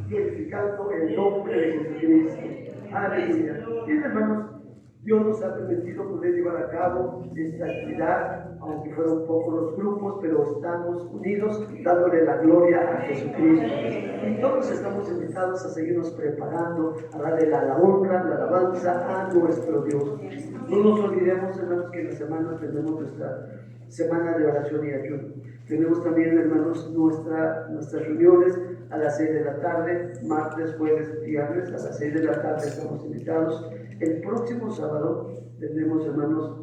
glorificando el nombre de Jesucristo. Aleluya. Bien, hermanos, Dios nos ha permitido poder llevar a cabo esta actividad, aunque fueron pocos los grupos, pero estamos unidos dándole la gloria a Jesucristo. Y todos estamos invitados a seguirnos preparando, a darle la honra, la alabanza a nuestro Dios. No nos olvidemos, hermanos, que en la semana tenemos nuestra semana de oración y ayuno. Tenemos también, hermanos, nuestras reuniones a las 6 de la tarde, martes, jueves, viernes, a las 6 de la tarde estamos invitados. El próximo sábado tendremos, hermanos,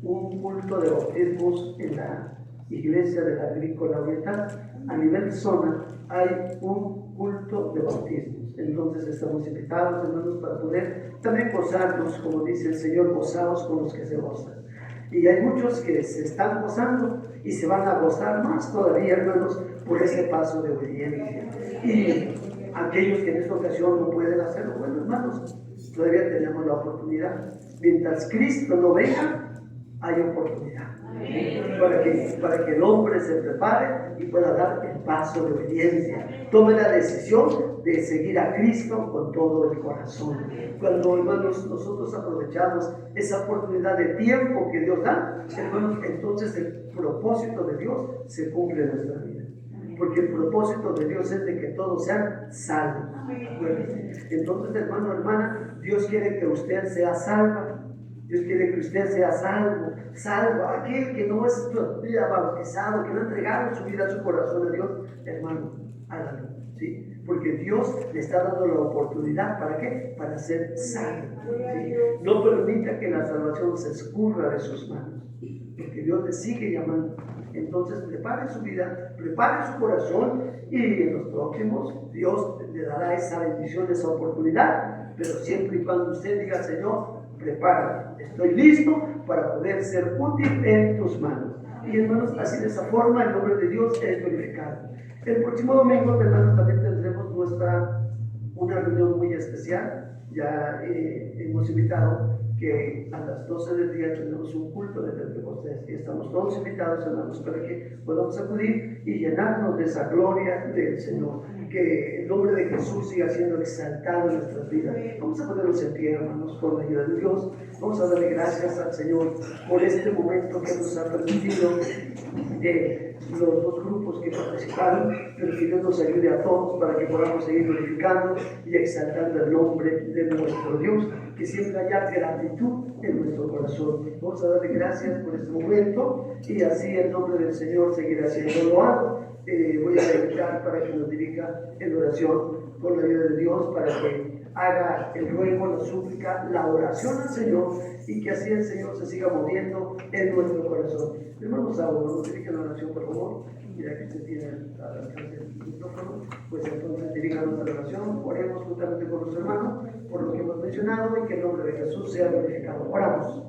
un culto de bautismos en la iglesia de la Agrícola Oriental. A nivel zona hay un culto de bautismos. Entonces estamos invitados, hermanos, para poder también gozarnos, como dice el Señor, gozaos con los que se gozan. Y hay muchos que se están gozando y se van a gozar más todavía, hermanos, por ese paso de obediencia. Y aquellos que en esta ocasión no pueden hacerlo, bueno, hermanos, todavía tenemos la oportunidad. Mientras Cristo no venga, hay oportunidad. Para que el hombre se prepare y pueda dar el paso de obediencia. Tome la decisión de seguir a Cristo con todo el corazón. Cuando, hermanos, nosotros aprovechamos esa oportunidad de tiempo que Dios da, hermanos, entonces el propósito de Dios se cumple en nuestra vida. Porque el propósito de Dios es de que todos sean salvos. Entonces, hermano, hermana, Dios quiere que usted sea salva. Dios quiere que usted sea salvo. Aquel que no es todavía bautizado, que no ha entregado su vida, su corazón a Dios, hermano, hágalo, ¿sí? Porque Dios le está dando la oportunidad, ¿para qué? Para ser salvo, ¿sí? No permita que la salvación se escurra de sus manos, porque Dios le sigue llamando. Entonces prepare su vida, prepare su corazón, y en los próximos Dios le dará esa bendición, esa oportunidad, pero siempre y cuando usted diga: Señor, prepárate, estoy listo para poder ser útil en tus manos. Y, hermanos, así de esa forma el nombre de Dios es glorificado. El próximo domingo, hermanos, también tendremos una reunión muy especial. Ya hemos invitado que a las 12 del día tenemos un culto de Pentecostés, y estamos todos invitados, hermanos, para que podamos acudir y llenarnos de esa gloria del Señor. que el nombre de Jesús siga siendo exaltado en nuestras vidas. Vamos a ponernos en pie, hermanos, por la ayuda de Dios. Vamos a darle gracias al Señor por este momento que nos ha permitido, de los dos grupos que participaron, pero que Dios nos ayude a todos para que podamos seguir glorificando y exaltando el nombre de nuestro Dios, que siempre haya gratitud en nuestro corazón. Vamos a darle gracias por este momento y así el nombre del Señor seguirá siendo loado. Voy a invitar para que nos dirija en oración con la ayuda de Dios, para que haga el ruego, la súplica, la oración al Señor, y que así el Señor se siga moviendo en nuestro corazón. Hermano Saulo, nos dirige la oración, por favor. Mira que usted tiene al alcance del micrófono, pues entonces diríjanos a la oración. Oremos juntamente con los hermanos por lo que hemos mencionado y que el nombre de Jesús sea glorificado. Oramos.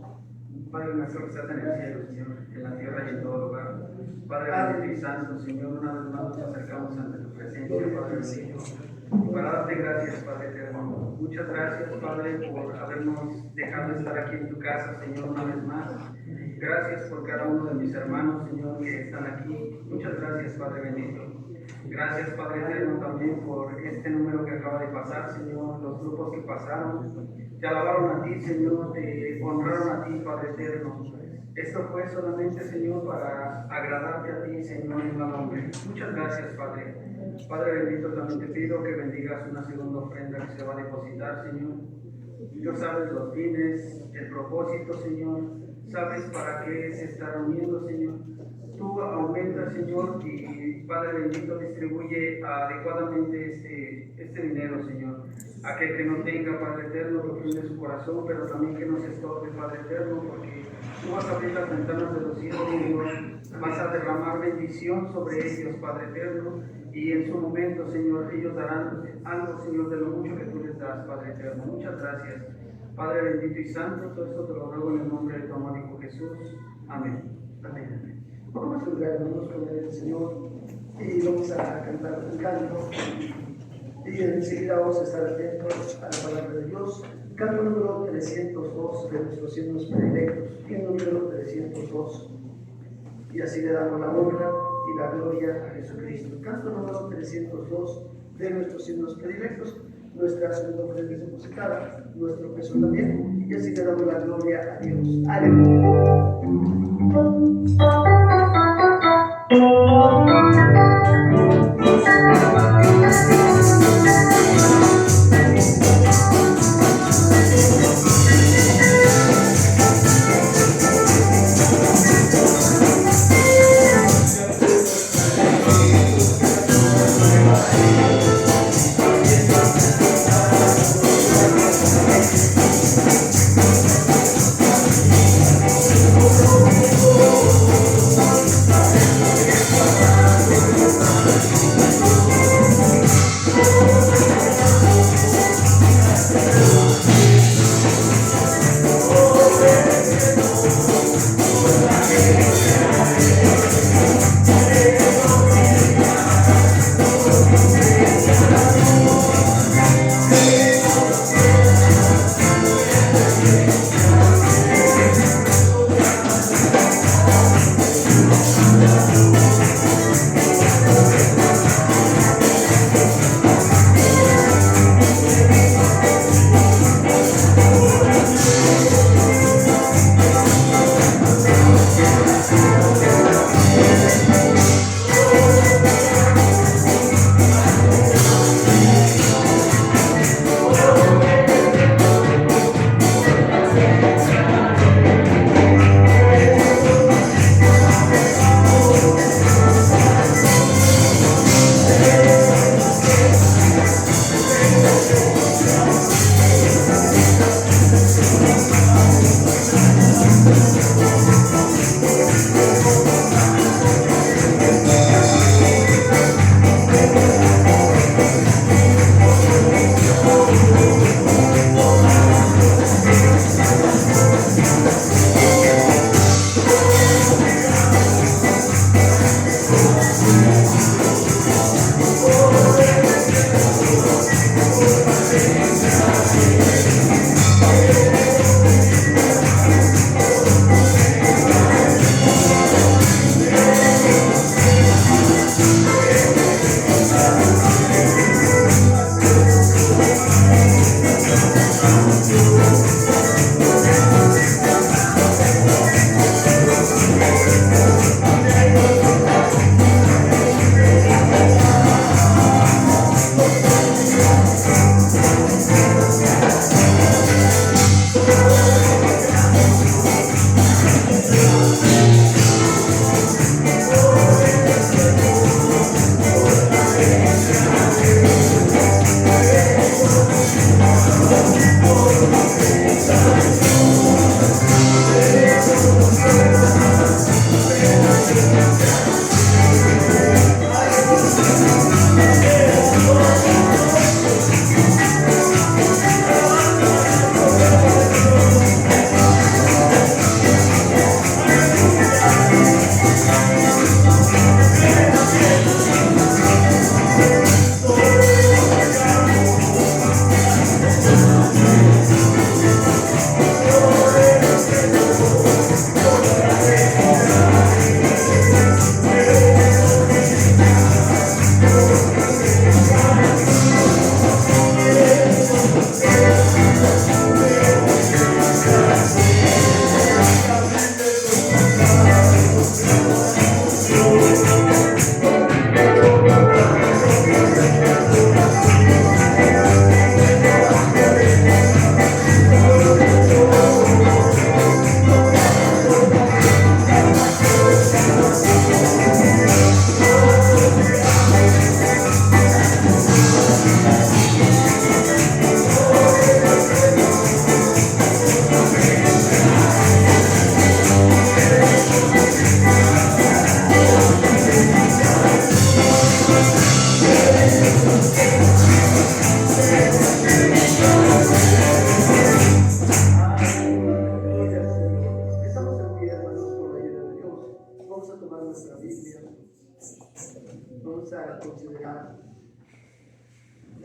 Padre nuestro que estás en el cielo, Señor, en la tierra y en todo lugar. Padre bendito y santo, Señor, una vez más nos acercamos ante tu presencia, Padre bendito, para darte gracias, Padre eterno. Muchas gracias, Padre, por habernos dejado estar aquí en tu casa, Señor, una vez más. Gracias por cada uno de mis hermanos, Señor, que están aquí. Muchas gracias, Padre bendito. Gracias, Padre eterno, también por este número que acaba de pasar, Señor, los grupos que pasaron. Te alabaron a ti, Señor, te honraron a ti, Padre eterno. Esto fue solamente, Señor, para agradarte a ti, Señor, en el nombre. Muchas gracias, Padre. Padre bendito, también te pido que bendigas una segunda ofrenda que se va a depositar, Señor. Tú sabes los fines, el propósito, Señor. Sabes para qué se está reuniendo, Señor. Tú aumentas, Señor, y Padre bendito, distribuye adecuadamente este dinero, Señor. Aquel que no tenga, Padre eterno, lo que su corazón, pero también que no se estorbe, Padre eterno, porque tú vas a abrir las ventanas de los cielos, Señor. Vas a derramar bendición sobre ellos, Padre eterno, y en su momento, Señor, ellos darán algo, Señor, de lo mucho que tú les das, Padre eterno. Muchas gracias, Padre bendito y santo. Todo esto te lo ruego en el nombre de tu amado Hijo Jesús. Amén. Amén. Vamos a lugar, hermanos, con el Señor, y vamos a cantar un canto. Y enseguida vamos a estar atentos a la palabra de Dios. Canto número 302 de nuestros himnos predilectos. Himno número 302. Y así le damos la honra y la gloria a Jesucristo. Canto número 302 de nuestros himnos predilectos. Nuestra segunda ofrenda es depositada, nuestro peso también. Y así le damos la gloria a Dios. Aleluya.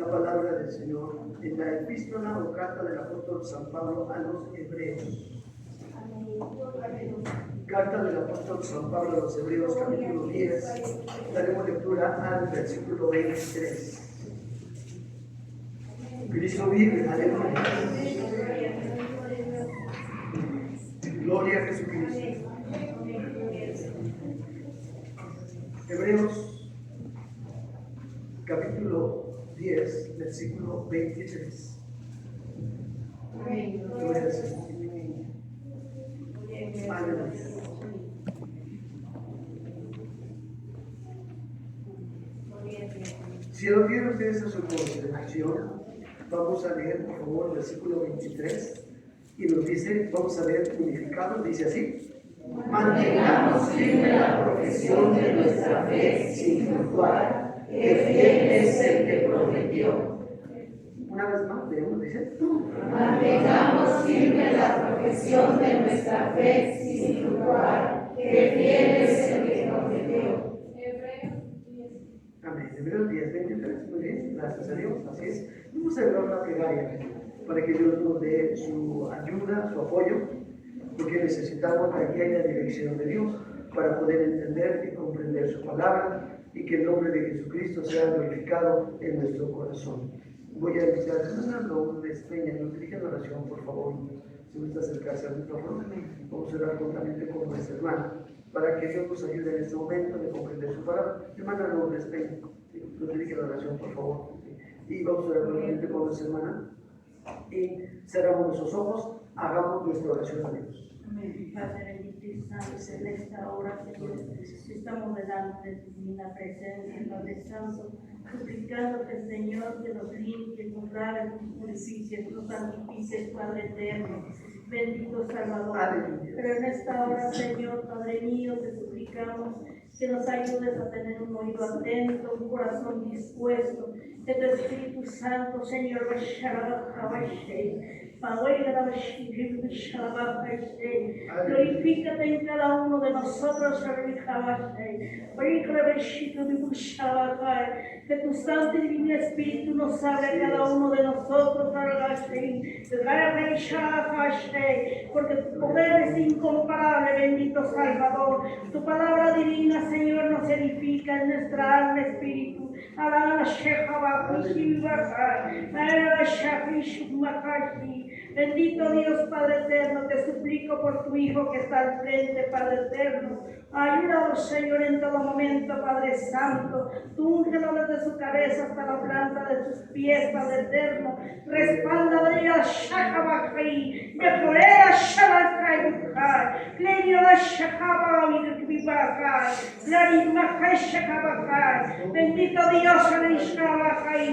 la palabra del Señor en la epístola o carta del apóstol San Pablo a los Hebreos. Carta del apóstol San Pablo a los Hebreos, capítulo 10. Daremos lectura al versículo 23. Cristo vive, aleluya. Gloria a Jesucristo. Hebreos, capítulo 10, versículo 23. Gloria al Señor. Aleluya. Si lo tienen ustedes a su consideración, vamos a leer, por favor, el versículo 23. Y nos dice, vamos a leer unificado, dice así: mantengamos firme la profesión de nuestra fe sin fluctuar, que fiel es el que prometió. Una vez más, leemos, dice: mantengamos firme la profesión de nuestra fe sin fluctuar, que fiel es el que prometió. Amén. Hebreos 10, 23, muy bien, gracias a Dios, así es. Vamos a hablar la plegaria para que Dios nos dé su ayuda, su apoyo, porque necesitamos la guía y la dirección de Dios para poder entender y comprender su palabra y que el nombre de Jesucristo sea glorificado en nuestro corazón. Voy a iniciar, hermana Lourdes Peña, nos dirige la oración, por favor. Si gusta acercarse al micrófono, vamos a orar juntamente con nuestra hermana, para que Dios nos ayude en este momento de comprender su palabra. Hermana Lourdes Peña, nos dirige la oración, por favor. Y vamos a orar juntamente con nuestra hermana. Y cerramos nuestros ojos, hagamos nuestra oración a Dios. Amén. Padre bendito y santo, en esta hora, Señor, estamos delante de tu divina presencia, Padre Santo, suplicándote, Señor, que nos limpies, nos laves, nos purifiques, nos santifiques, Padre eterno, bendito Salvador. Aleluya. Pero en esta hora, Señor, Padre mío, te suplicamos que nos ayudes a tener un oído atento, un corazón dispuesto, que tu Espíritu Santo, Señor, glorifícate en cada uno de nosotros, que tu Santo y Divino Espíritu nos hable a cada uno de nosotros, porque tu poder es incomparable, bendito Salvador. Tu palabra divina, Señor, nos edifica en nuestra alma, espíritu. Bendito Dios, Padre eterno, te suplico por tu Hijo que está al frente, Padre eterno. Ayúdanos, Señor, en todo momento, Padre Santo. Tú úngelo desde su cabeza hasta la planta de sus pies, Padre eterno. Respalda de ella, Shakabakai, Mekorera Shabakai, Lenio la Shakaba, Vivakai, Larimakai Shakabakai. Bendito Dios, Shabakai,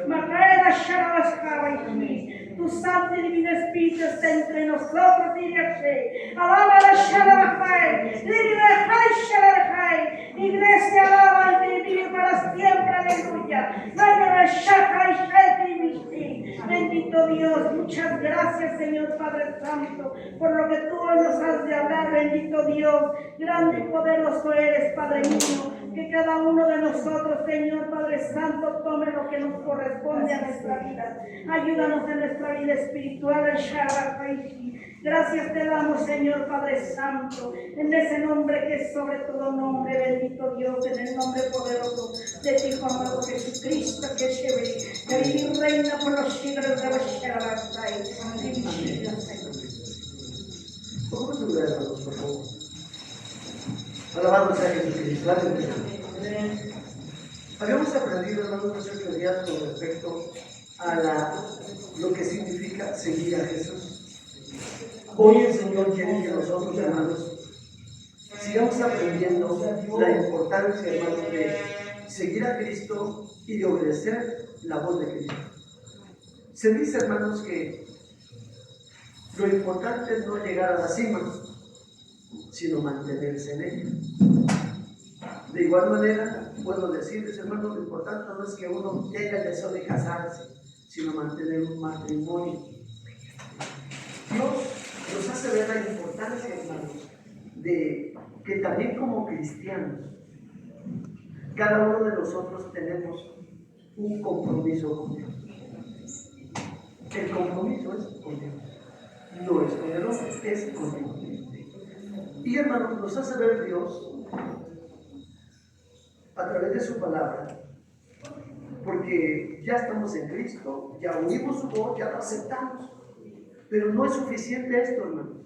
Makarera Shabakai. Tu Santo y Divino Espíritu está entre nosotros, alaba la Shalabajai, Iglesia alaba y vive para siempre, aleluya. Bendito Dios, muchas gracias, Señor Padre Santo, por lo que tú hoy nos has de hablar, bendito Dios. Grande y poderoso eres, Padre mío. Que cada uno de nosotros, Señor Padre Santo, tome lo que nos corresponde a nuestra vida. Ayúdanos en nuestra vida espiritual. Gracias te damos, Señor Padre Santo, en ese nombre que es sobre todo nombre, bendito Dios, en el nombre poderoso de tu Hijo amado Jesucristo, que vive y reina por los siglos de los siglos. Vamos a orar, hermanos, por favor. Alabado sea Jesucristo. Aleluya. Habíamos aprendido, hermanos, hace 8 días con respecto a lo que significa seguir a Jesús. Hoy el Señor quiere que nosotros, hermanos, sigamos aprendiendo la importancia, hermanos, de seguir a Cristo y de obedecer la voz de Cristo. Se dice, hermanos, que lo importante es no llegar a la cima, sino mantenerse en ella. De igual manera, puedo decirles, hermanos, lo importante no es que uno tenga el deseo de casarse, sino mantener un matrimonio. Dios nos hace ver la importancia, hermanos, de que también como cristianos, cada uno de nosotros tenemos un compromiso con Dios. El compromiso es con Dios. No es con el hombre, es con Dios. Y hermanos, nos hace ver Dios a través de su palabra, porque ya estamos en Cristo, ya oímos su voz, ya lo aceptamos. Pero no es suficiente esto, hermanos.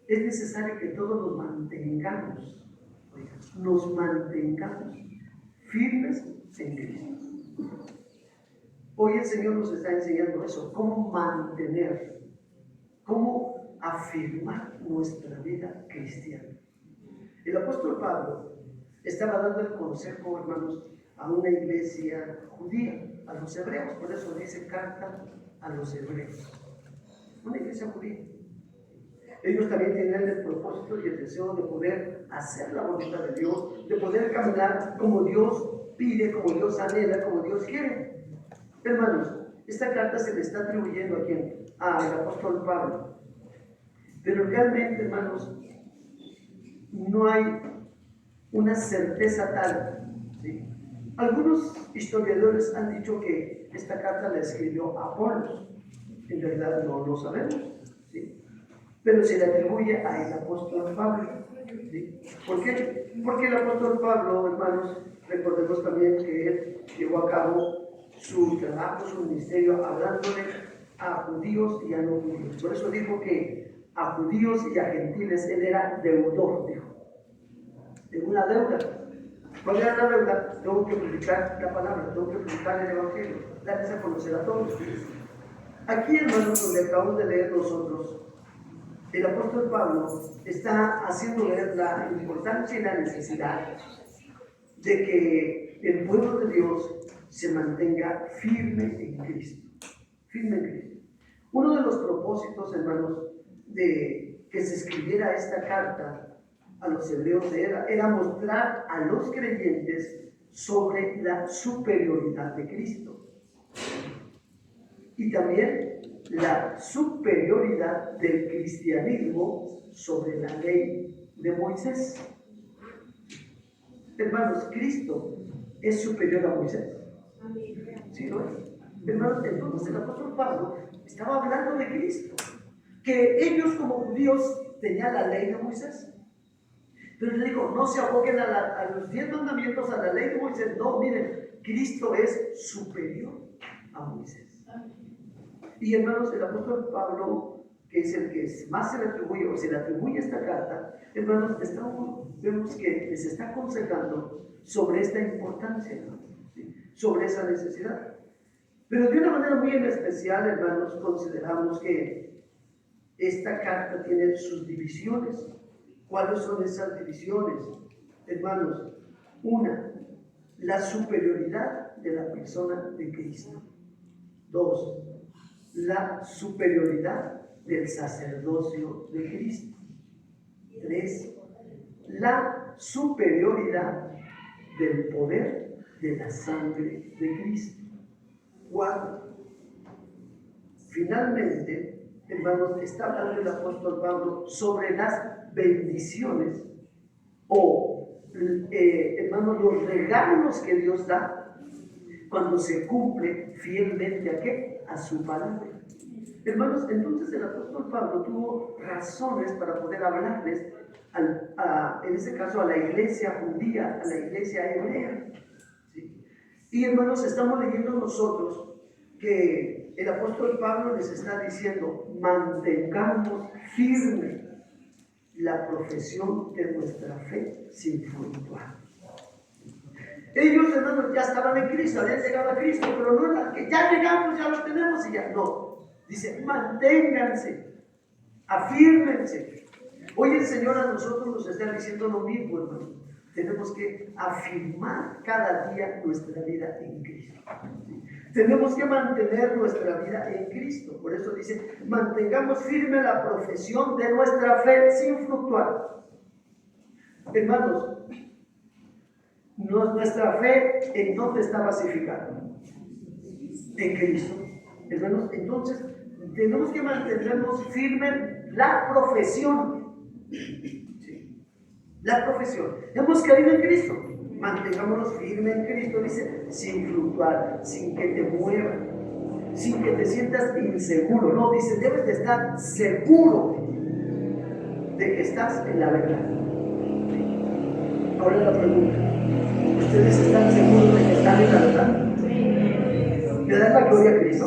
Es necesario que todos nos mantengamos firmes en Cristo. Hoy el Señor nos está enseñando eso, cómo mantener, cómo afirmar nuestra vida cristiana. El apóstol Pablo estaba dando el consejo, hermanos, a una iglesia judía, a los hebreos, por eso dice carta a los hebreos. Una iglesia judía. Ellos también tienen el propósito y el deseo de poder hacer la voluntad de Dios, de poder caminar como Dios pide, como Dios anhela, como Dios quiere. Hermanos, esta carta se le está atribuyendo a quién? Al apóstol Pablo. Pero realmente, hermanos, no hay una certeza tal, ¿sí? Algunos historiadores han dicho que esta carta la escribió Apolos. En realidad no lo sabemos, ¿sí? Pero se le atribuye al apóstol Pablo, ¿sí? ¿Por qué? Porque el apóstol Pablo, hermanos, recordemos también que él llevó a cabo su trabajo, su ministerio, hablándole a judíos y a no judíos. Por eso dijo que a judíos y a gentiles él era deudor, dijo. De una deuda. ¿Cuál era la deuda? Tengo que predicar la palabra, tengo que predicar el evangelio, darles a conocer a todos. Aquí, hermanos, donde acabamos de leer nosotros, el apóstol Pablo está haciendo ver la importancia y la necesidad de que el pueblo de Dios se mantenga firme en Cristo. Firme en Cristo. Uno de los propósitos, hermanos, de que se escribiera esta carta a los hebreos era mostrar a los creyentes sobre la superioridad de Cristo y también la superioridad del cristianismo sobre la ley de Moisés. Hermanos, Cristo es superior a Moisés. ¿Sí lo es? Hermanos, entonces el apóstol Pablo estaba hablando de Cristo, que ellos como judíos tenían la ley de Moisés. Pero le digo, no se aboquen a los 10 mandamientos, a la ley de Moisés. No, miren, Cristo es superior a Moisés. Y hermanos, el apóstol Pablo, que es el que más se le atribuye, o se le atribuye esta carta, hermanos, vemos que les está aconsejando sobre esta importancia, ¿sí? Sobre esa necesidad. Pero de una manera muy en especial, hermanos, consideramos que esta carta tiene sus divisiones. ¿Cuáles son esas divisiones? Hermanos, una, la superioridad de la persona de Cristo. 2, la superioridad del sacerdocio de Cristo. 3, la superioridad del poder de la sangre de Cristo. 4, finalmente, hermanos, está hablando el apóstol Pablo sobre las bendiciones o, hermanos, los regalos que Dios da cuando se cumple fielmente ¿a qué? A su palabra. Hermanos, entonces el apóstol Pablo tuvo razones para poder hablarles, en ese caso, a la iglesia judía, a la iglesia hebrea. ¿Sí? Y hermanos, estamos leyendo nosotros que el apóstol Pablo les está diciendo, mantengamos firme la profesión de nuestra fe sin fluctuar. Ellos, hermanos, ya estaban en Cristo, habían llegado a Cristo, pero no era que ya llegamos, ya lo tenemos y ya no. Dice, manténganse, afírmense. Hoy el Señor a nosotros nos está diciendo lo mismo, hermano. Tenemos que afirmar cada día nuestra vida en Cristo. ¿Sí? Tenemos que mantener nuestra vida en Cristo. Por eso dice, mantengamos firme la profesión de nuestra fe sin fluctuar. Hermanos, nuestra fe, ¿en dónde está basificada? En Cristo. Hermanos, entonces, tenemos que mantenernos firme la profesión. ¿Sí? La profesión. Hemos caído en Cristo. Mantengámonos firmes en Cristo. Dice, sin fluctuar, sin que te muevan, sin que te sientas inseguro. No, dice, debes de estar seguro de que estás en la verdad. Ahora la pregunta, ¿ustedes están seguros de que están en la verdad? ¿Le dan la gloria a Cristo?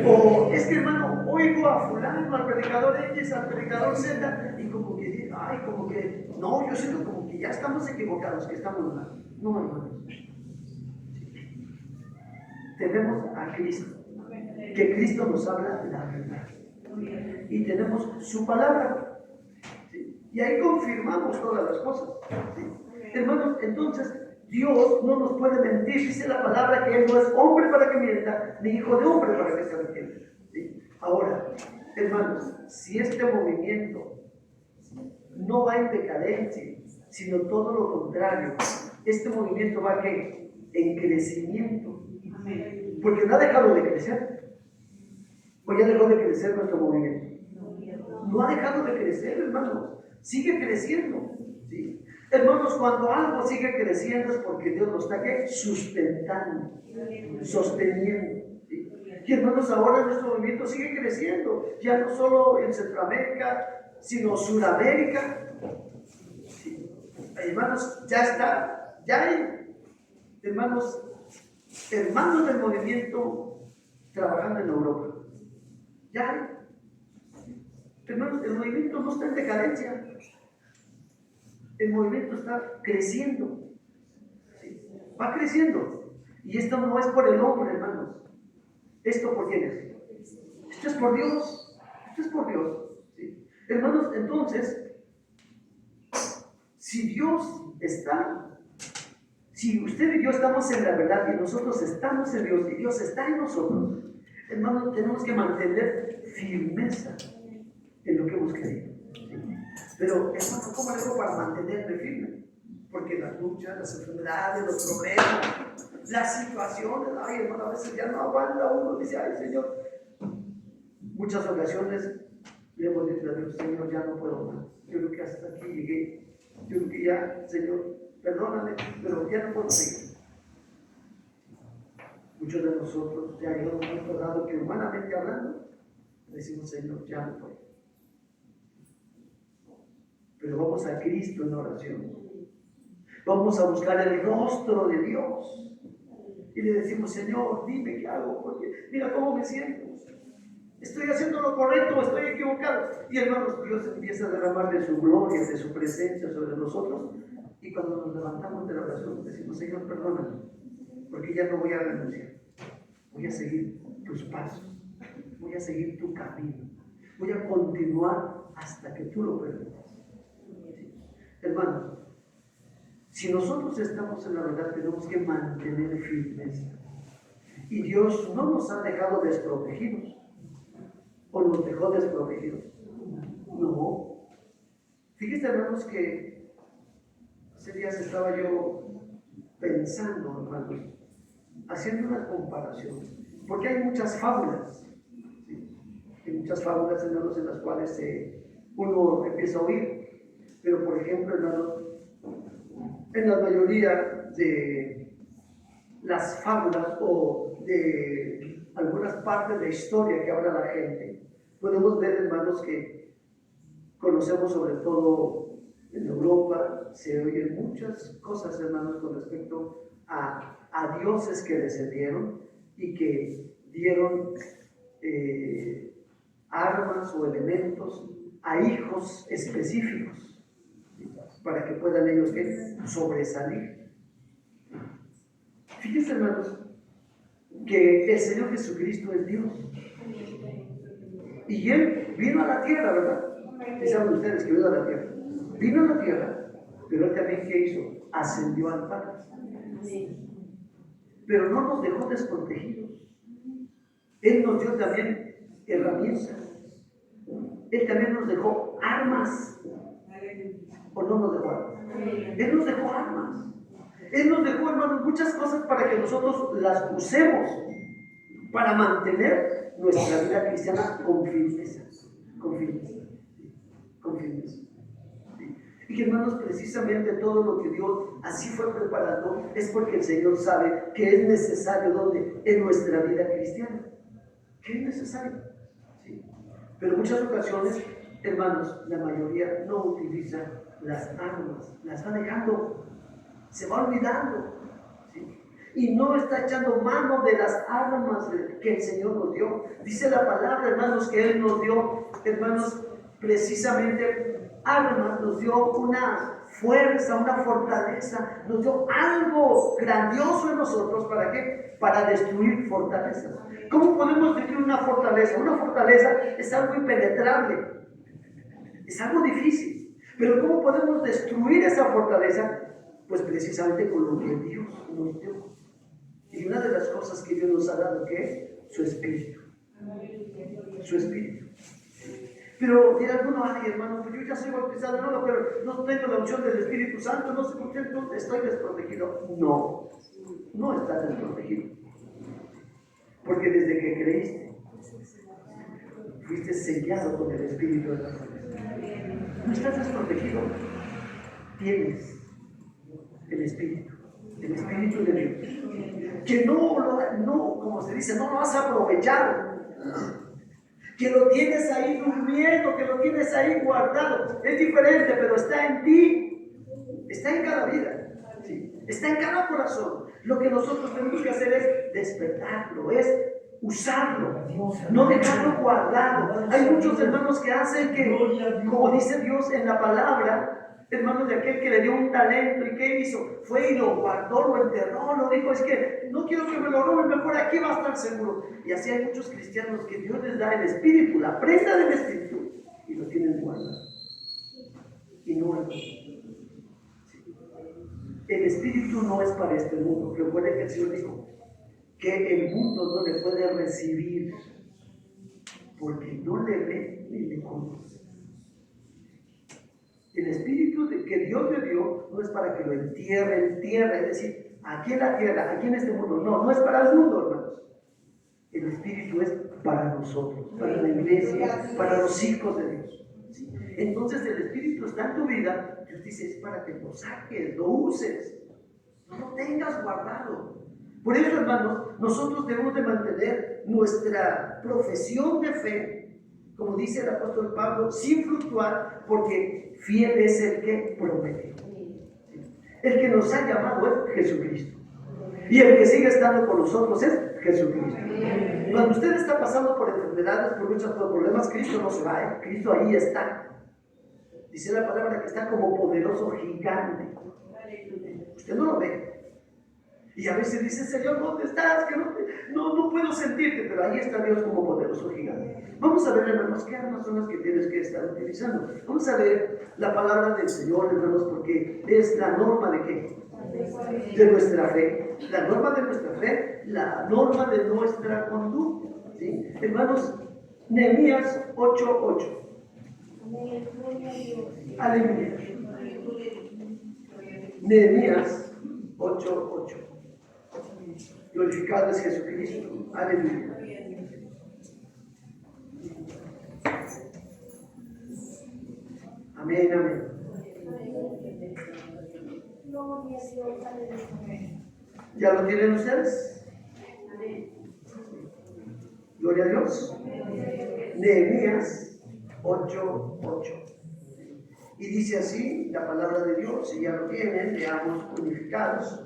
O es que, hermano, oigo a fulano, al predicador X, al predicador Z, y como que, ay, como que, no, yo siento como que ya estamos equivocados, que estamos mal. No, hermanos. Tenemos a Cristo, que Cristo nos habla la verdad. Y tenemos su palabra. ¿Sí? Y ahí confirmamos todas las cosas. ¿Sí? Hermanos, entonces, Dios no nos puede mentir. Dice la palabra que Él no es hombre para que mienta, ni hijo de hombre para que se arrepienta. ¿Sí? Ahora, hermanos, si este movimiento no va en decadencia, sino todo lo contrario, este movimiento va ¿qué? En crecimiento. Porque no ha dejado de crecer. ¿O ya dejó de crecer nuestro movimiento? No ha dejado de crecer, hermanos. Sigue creciendo. ¿Sí? Hermanos, cuando algo sigue creciendo es porque Dios lo está ¿qué? Sustentando, sosteniendo. ¿Sí? Y hermanos, ahora nuestro movimiento sigue creciendo. Ya no solo en Centroamérica, sino Sudamérica. ¿Sí? Hermanos, ya está. Ya hay, hermanos del movimiento trabajando en Europa. Ya hay. Hermanos, el movimiento no está en decadencia. El movimiento está creciendo. ¿Sí? Va creciendo. Y esto no es por el hombre, hermanos. ¿Esto por quién es? Esto es por Dios. Esto es por Dios. ¿Sí? Hermanos, entonces, si Dios está, si usted y yo estamos en la verdad y nosotros estamos en Dios y Dios está en nosotros, hermanos, tenemos que mantener firmeza en lo que hemos creído. ¿Sí? Pero, hermano, ¿cómo le hago para mantenerme firme? Porque las luchas, las enfermedades, los problemas, las situaciones, ay, hermano, a veces ya no aguanta uno, dice, ay, Señor. Muchas ocasiones le hemos dicho a Dios, Señor, ya no puedo más. Yo creo que hasta aquí llegué. Yo creo que ya, Señor, perdóname, pero ya no puedo seguir. Muchos de nosotros ya hemos recordado que humanamente hablando, decimos, Señor, ya no puedo. Pero vamos a Cristo en oración. Vamos a buscar el rostro de Dios. Y le decimos, Señor, dime qué hago, porque mira cómo me siento. ¿Estoy haciendo lo correcto o estoy equivocado? Y hermanos, Dios empieza a derramar de su gloria, de su presencia sobre nosotros. Y cuando nos levantamos de la oración, decimos, Señor, perdóname, porque ya no voy a renunciar. Voy a seguir tus pasos. Voy a seguir tu camino. Voy a continuar hasta que tú lo permitas. Hermanos, si nosotros estamos en la verdad, tenemos que mantener firmeza. Y Dios no nos ha dejado desprotegidos. ¿O nos dejó desprotegidos? No. Fíjense, hermanos, que hace días estaba yo pensando, hermanos, haciendo una comparación. Porque hay muchas fábulas. ¿Sí? Hay muchas fábulas, hermanos, en las cuales uno empieza a oír. Pero, por ejemplo, hermanos, en la mayoría de las fábulas o de algunas partes de historia que habla la gente, podemos ver, hermanos, que conocemos sobre todo en Europa, se oyen muchas cosas, hermanos, con respecto a dioses que descendieron y que dieron armas o elementos a hijos específicos para que puedan ellos sobresalir. Fíjense, hermanos, que el Señor Jesucristo es Dios. Y Él vino a la tierra, ¿verdad? ¿Sí saben ustedes que vino a la tierra? Vino a la tierra, pero Él también, ¿qué hizo? Ascendió al Padre. Pero no nos dejó desprotegidos. Él nos dio también herramientas. Él también nos dejó armas. ¿O no nos dejó armas? Él nos dejó armas. Él nos dejó, hermanos, muchas cosas para que nosotros las usemos para mantener nuestra vida cristiana con firmeza. Con firmeza. Con firmeza. ¿Sí? Y hermanos, precisamente todo lo que Dios así fue preparando es porque el Señor sabe que es necesario ¿dónde? En nuestra vida cristiana. Que es necesario. ¿Sí? Pero en muchas ocasiones, hermanos, la mayoría no utiliza las armas, las va dejando, se va olvidando. ¿Sí? Y no está echando mano de las armas que el Señor nos dio. Dice la palabra, hermanos, que Él nos dio, hermanos, precisamente armas, nos dio una fuerza, una fortaleza, nos dio algo grandioso en nosotros. ¿Para qué? Para destruir fortalezas. ¿Cómo podemos destruir una fortaleza? Una fortaleza es algo impenetrable, es algo difícil. Pero ¿cómo podemos destruir esa fortaleza? Pues precisamente con lo que Dios nos dio. Y una de las cosas que Dios nos ha dado, ¿qué es? Su Espíritu. Su Espíritu. Pero dirá alguno, ay hermano, pues yo ya soy bautizado, no, pero no tengo la unción del Espíritu Santo, no sé por qué estoy desprotegido. No, no estás desprotegido. Porque desde que creíste, fuiste sellado con el Espíritu de la promesa. No estás desprotegido. Tienes el Espíritu de Dios. Que no, como se dice, no lo has aprovechado. Que lo tienes ahí durmiendo, que lo tienes ahí guardado. Es diferente, pero está en ti. Está en cada vida. ¿Sí? Está en cada corazón. Lo que nosotros tenemos que hacer es despertarlo, es usarlo, no dejarlo guardado. Hay muchos hermanos que hacen que, como dice Dios en la palabra, hermanos, de aquel que le dio un talento, ¿y qué hizo? Fue y lo guardó, lo enterró, lo dijo, es que no quiero que me lo roben, mejor aquí va a estar seguro. Y así hay muchos cristianos que Dios les da el Espíritu, la prenda del Espíritu, y lo tienen guardado. Y no el Espíritu no es para este mundo. Recuerden que el Señor dijo que el mundo no le puede recibir porque no le ve ni le conoce. El Espíritu que Dios le dio no es para que lo entierre en tierra, es decir, aquí en la tierra, aquí en este mundo. No es para el mundo, hermanos. El Espíritu es para nosotros, para la iglesia, para los hijos de Dios. ¿Sí? Entonces el Espíritu está en tu vida. Dios dice, es para que lo saques, lo uses, no lo tengas guardado. Por eso, hermanos, nosotros debemos de mantener nuestra profesión de fe, como dice el apóstol Pablo, sin fluctuar, porque fiel es el que promete. El que nos ha llamado es Jesucristo. Y el que sigue estando con nosotros es Jesucristo. Cuando usted está pasando por enfermedades, por luchas, por problemas, Cristo no se va, Cristo ahí está. Dice la palabra que está como poderoso gigante. Usted no lo ve. Y a veces dice, Señor, ¿dónde estás? Que no puedo sentirte, pero ahí está Dios como poderoso gigante. Vamos a ver, hermanos, qué armas son las que tienes que estar utilizando. Vamos a ver la palabra del Señor, hermanos, porque es la norma de ¿qué? De nuestra fe. La norma de nuestra fe, la norma de nuestra conducta. ¿Sí? Hermanos, Nehemías 8:8. Aleluya. Nehemías 8:8. Glorificado es Jesucristo. Aleluya. Amén, amén. ¿Ya lo tienen ustedes? Gloria a Dios. Nehemías 8:8. Y dice así la palabra de Dios, si ya lo tienen, leamos unificados.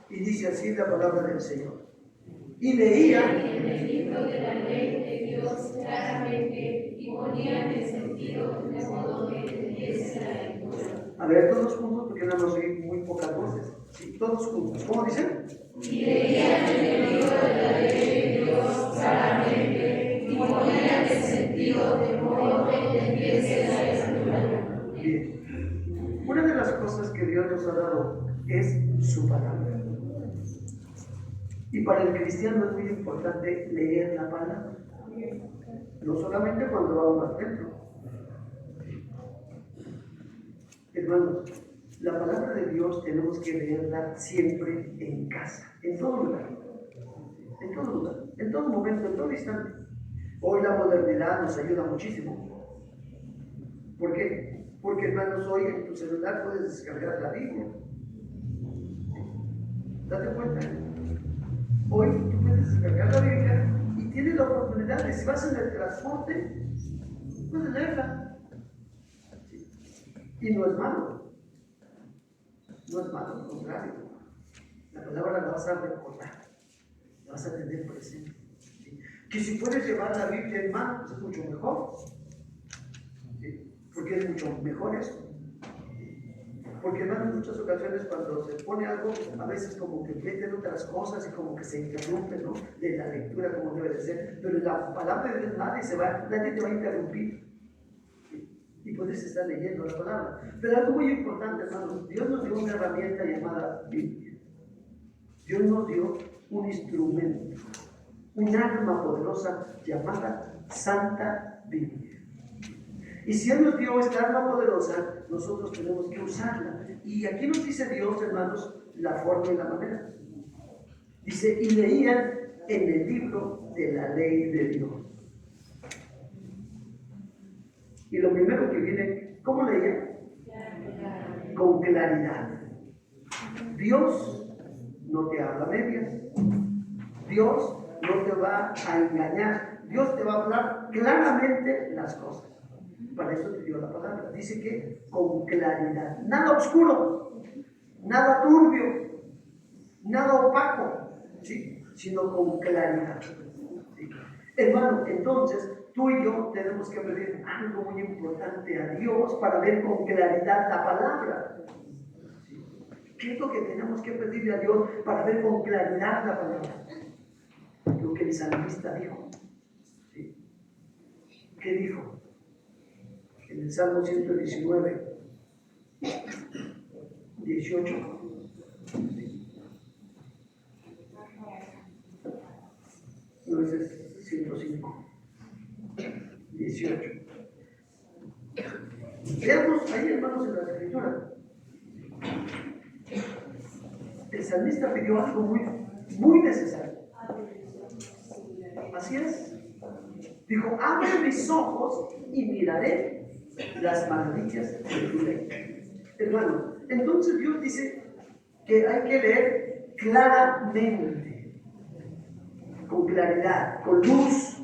Y dice así la palabra del Señor. Y leían el libro de la ley de Dios claramente y ponían el sentido de modo que entendiese la lectura. A ver, todos juntos, porque nada más oí muy pocas voces. Sí, todos juntos. ¿Cómo dicen? Y leían el libro de la ley de Dios claramente y ponían el sentido de modo que entendiese la lectura. Bien. Una de las cosas que Dios nos ha dado es su palabra. Y para el cristiano es muy importante leer la palabra. No solamente cuando vamos al templo. Hermanos, la palabra de Dios tenemos que leerla siempre en casa, en todo lugar. En todo lugar, en todo momento, en todo instante. Hoy la modernidad nos ayuda muchísimo. ¿Por qué? Porque, hermanos, hoy en tu celular puedes descargar la Biblia. Date cuenta. Hoy tú puedes descargar la Biblia y tienes la oportunidad de, si vas en el transporte, puedes leerla. Y no es malo. No es malo, al contrario. La palabra la vas a recordar, la vas a tener presente. ¿Sí? Que si puedes llevar la Biblia en mano, pues es mucho mejor. ¿Sí? Porque es mucho mejor eso. Porque hermano, en muchas ocasiones cuando se pone algo, a veces como que meten otras cosas y como que se interrumpe, ¿no?, de la lectura como debe de ser. Pero la palabra de Dios nadie te va a interrumpir. Y puedes estar leyendo la palabra. Pero algo muy importante, hermanos, Dios nos dio una herramienta llamada Biblia. Dios nos dio un instrumento, un arma poderosa llamada Santa Biblia. Y si Él nos dio esta arma poderosa, nosotros tenemos que usarla. Y aquí nos dice Dios, hermanos, la forma y la manera. Dice, y leían en el libro de la ley de Dios. Y lo primero que viene, ¿cómo leían? Con claridad. Dios no te habla a medias. Dios no te va a engañar. Dios te va a hablar claramente las cosas. Para eso te dio la palabra. Dice que con claridad. Nada oscuro, nada turbio, nada opaco, ¿sí?, sino con claridad. ¿Sí? Hermano, entonces tú y yo tenemos que pedir algo muy importante a Dios para ver con claridad la palabra. ¿Sí? ¿Qué es lo que tenemos que pedirle a Dios para ver con claridad la palabra? Lo que el salmista dijo. ¿Sí? ¿Qué dijo? En el Salmo 119, 18. No, ese es 105, 18. Veamos ahí, hermanos, en la escritura. El salmista pidió algo muy necesario. Así es. Dijo, abre mis ojos y miraré las maravillas de tu ley. Hermano, entonces Dios dice que hay que leer claramente, con claridad, con luz.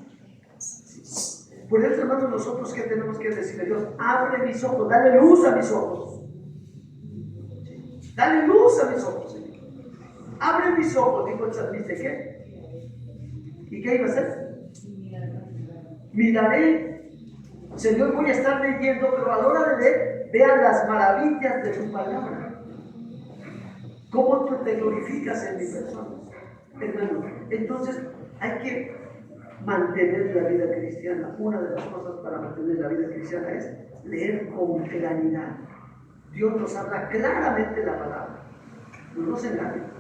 Por eso, hermanos, nosotros ¿qué tenemos que decirle a Dios? Abre mis ojos, dale luz a mis ojos. Dale luz a mis ojos, Señor. Abre mis ojos, dijo el salmista. ¿Qué? ¿Y qué iba a hacer? Miraré. Señor, voy a estar leyendo, pero a la hora de leer, vean las maravillas de tu palabra. Cómo tú te glorificas en mi persona. Hermano, entonces hay que mantener la vida cristiana. Una de las cosas para mantener la vida cristiana es leer con claridad. Dios nos habla claramente la palabra. No nos engaña,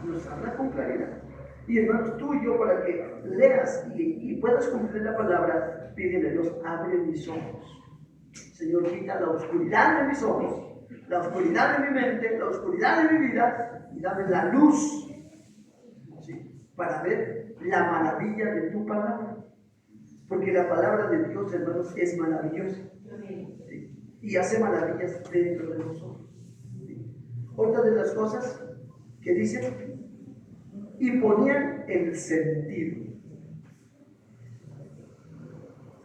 nos habla con claridad. Y hermanos, tú y yo, para que leas y puedas cumplir la palabra, pídele a Dios, abre mis ojos. Señor, quita la oscuridad de mis ojos, la oscuridad de mi mente, la oscuridad de mi vida, y dame la luz, ¿sí?, para ver la maravilla de tu palabra. Porque la palabra de Dios, hermanos, es maravillosa, ¿sí?, y hace maravillas dentro de nosotros. ¿Sí? Otra de las cosas que dice, y ponían el sentido.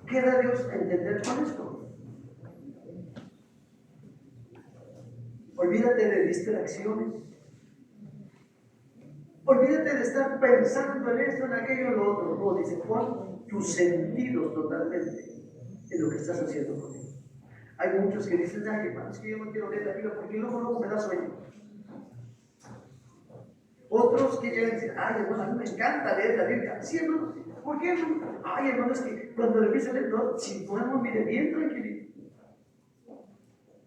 ¿Qué da Dios a entender con esto? Olvídate de distracciones. Olvídate de estar pensando en esto, en aquello, en lo otro. No, dice, pon tus sentidos totalmente en lo que estás haciendo conmigo. Hay muchos que dicen, ay, hermano, es que yo no quiero leer la Biblia porque luego me da sueño. Otros que llegan y dicen, ay, hermano, a mí me encanta leer la Biblia. Sí, hermano, ¿por qué? Ay, hermano, es que cuando le empiezo a leer, no, si duermo, mire, bien tranquilito.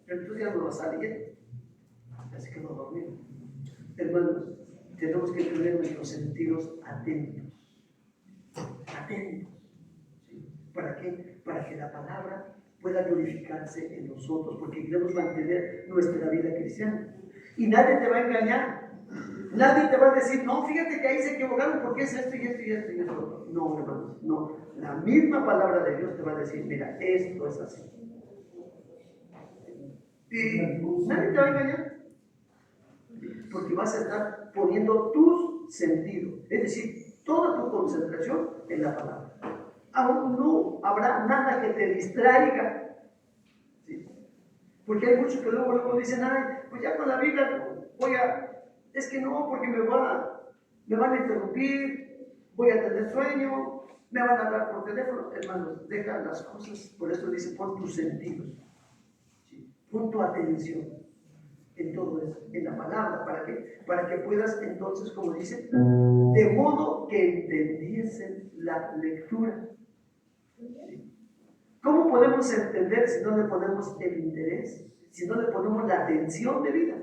Pero entonces ya no vas a leer. Así que no dormir. Hermanos, tenemos que tener nuestros sentidos atentos. Atentos. ¿Sí? ¿Para qué? Para que la palabra pueda glorificarse en nosotros, porque queremos mantener nuestra vida cristiana. Y nadie te va a engañar. Nadie te va a decir, no, fíjate que ahí se equivocaron porque es esto y esto y esto y esto. No, hermanos, no. La misma palabra de Dios te va a decir, mira, esto es así. Y nadie te va a engañar. Porque vas a estar poniendo tus sentidos, es decir, toda tu concentración en la palabra. Aún no habrá nada que te distraiga. ¿Sí? Porque hay muchos que luego dicen, ay, pues ya con la Biblia voy a... Es que no, porque me van a interrumpir, voy a tener sueño, me van a hablar por teléfono. Hermanos, deja las cosas, por eso dice, pon tus sentidos, ¿sí? Pon tu atención en todo eso, en la palabra. ¿Para qué? Para que puedas entonces, como dice, de modo que entendiesen la lectura. ¿Sí? ¿Cómo podemos entender si no le ponemos el interés, si no le ponemos la atención de vida?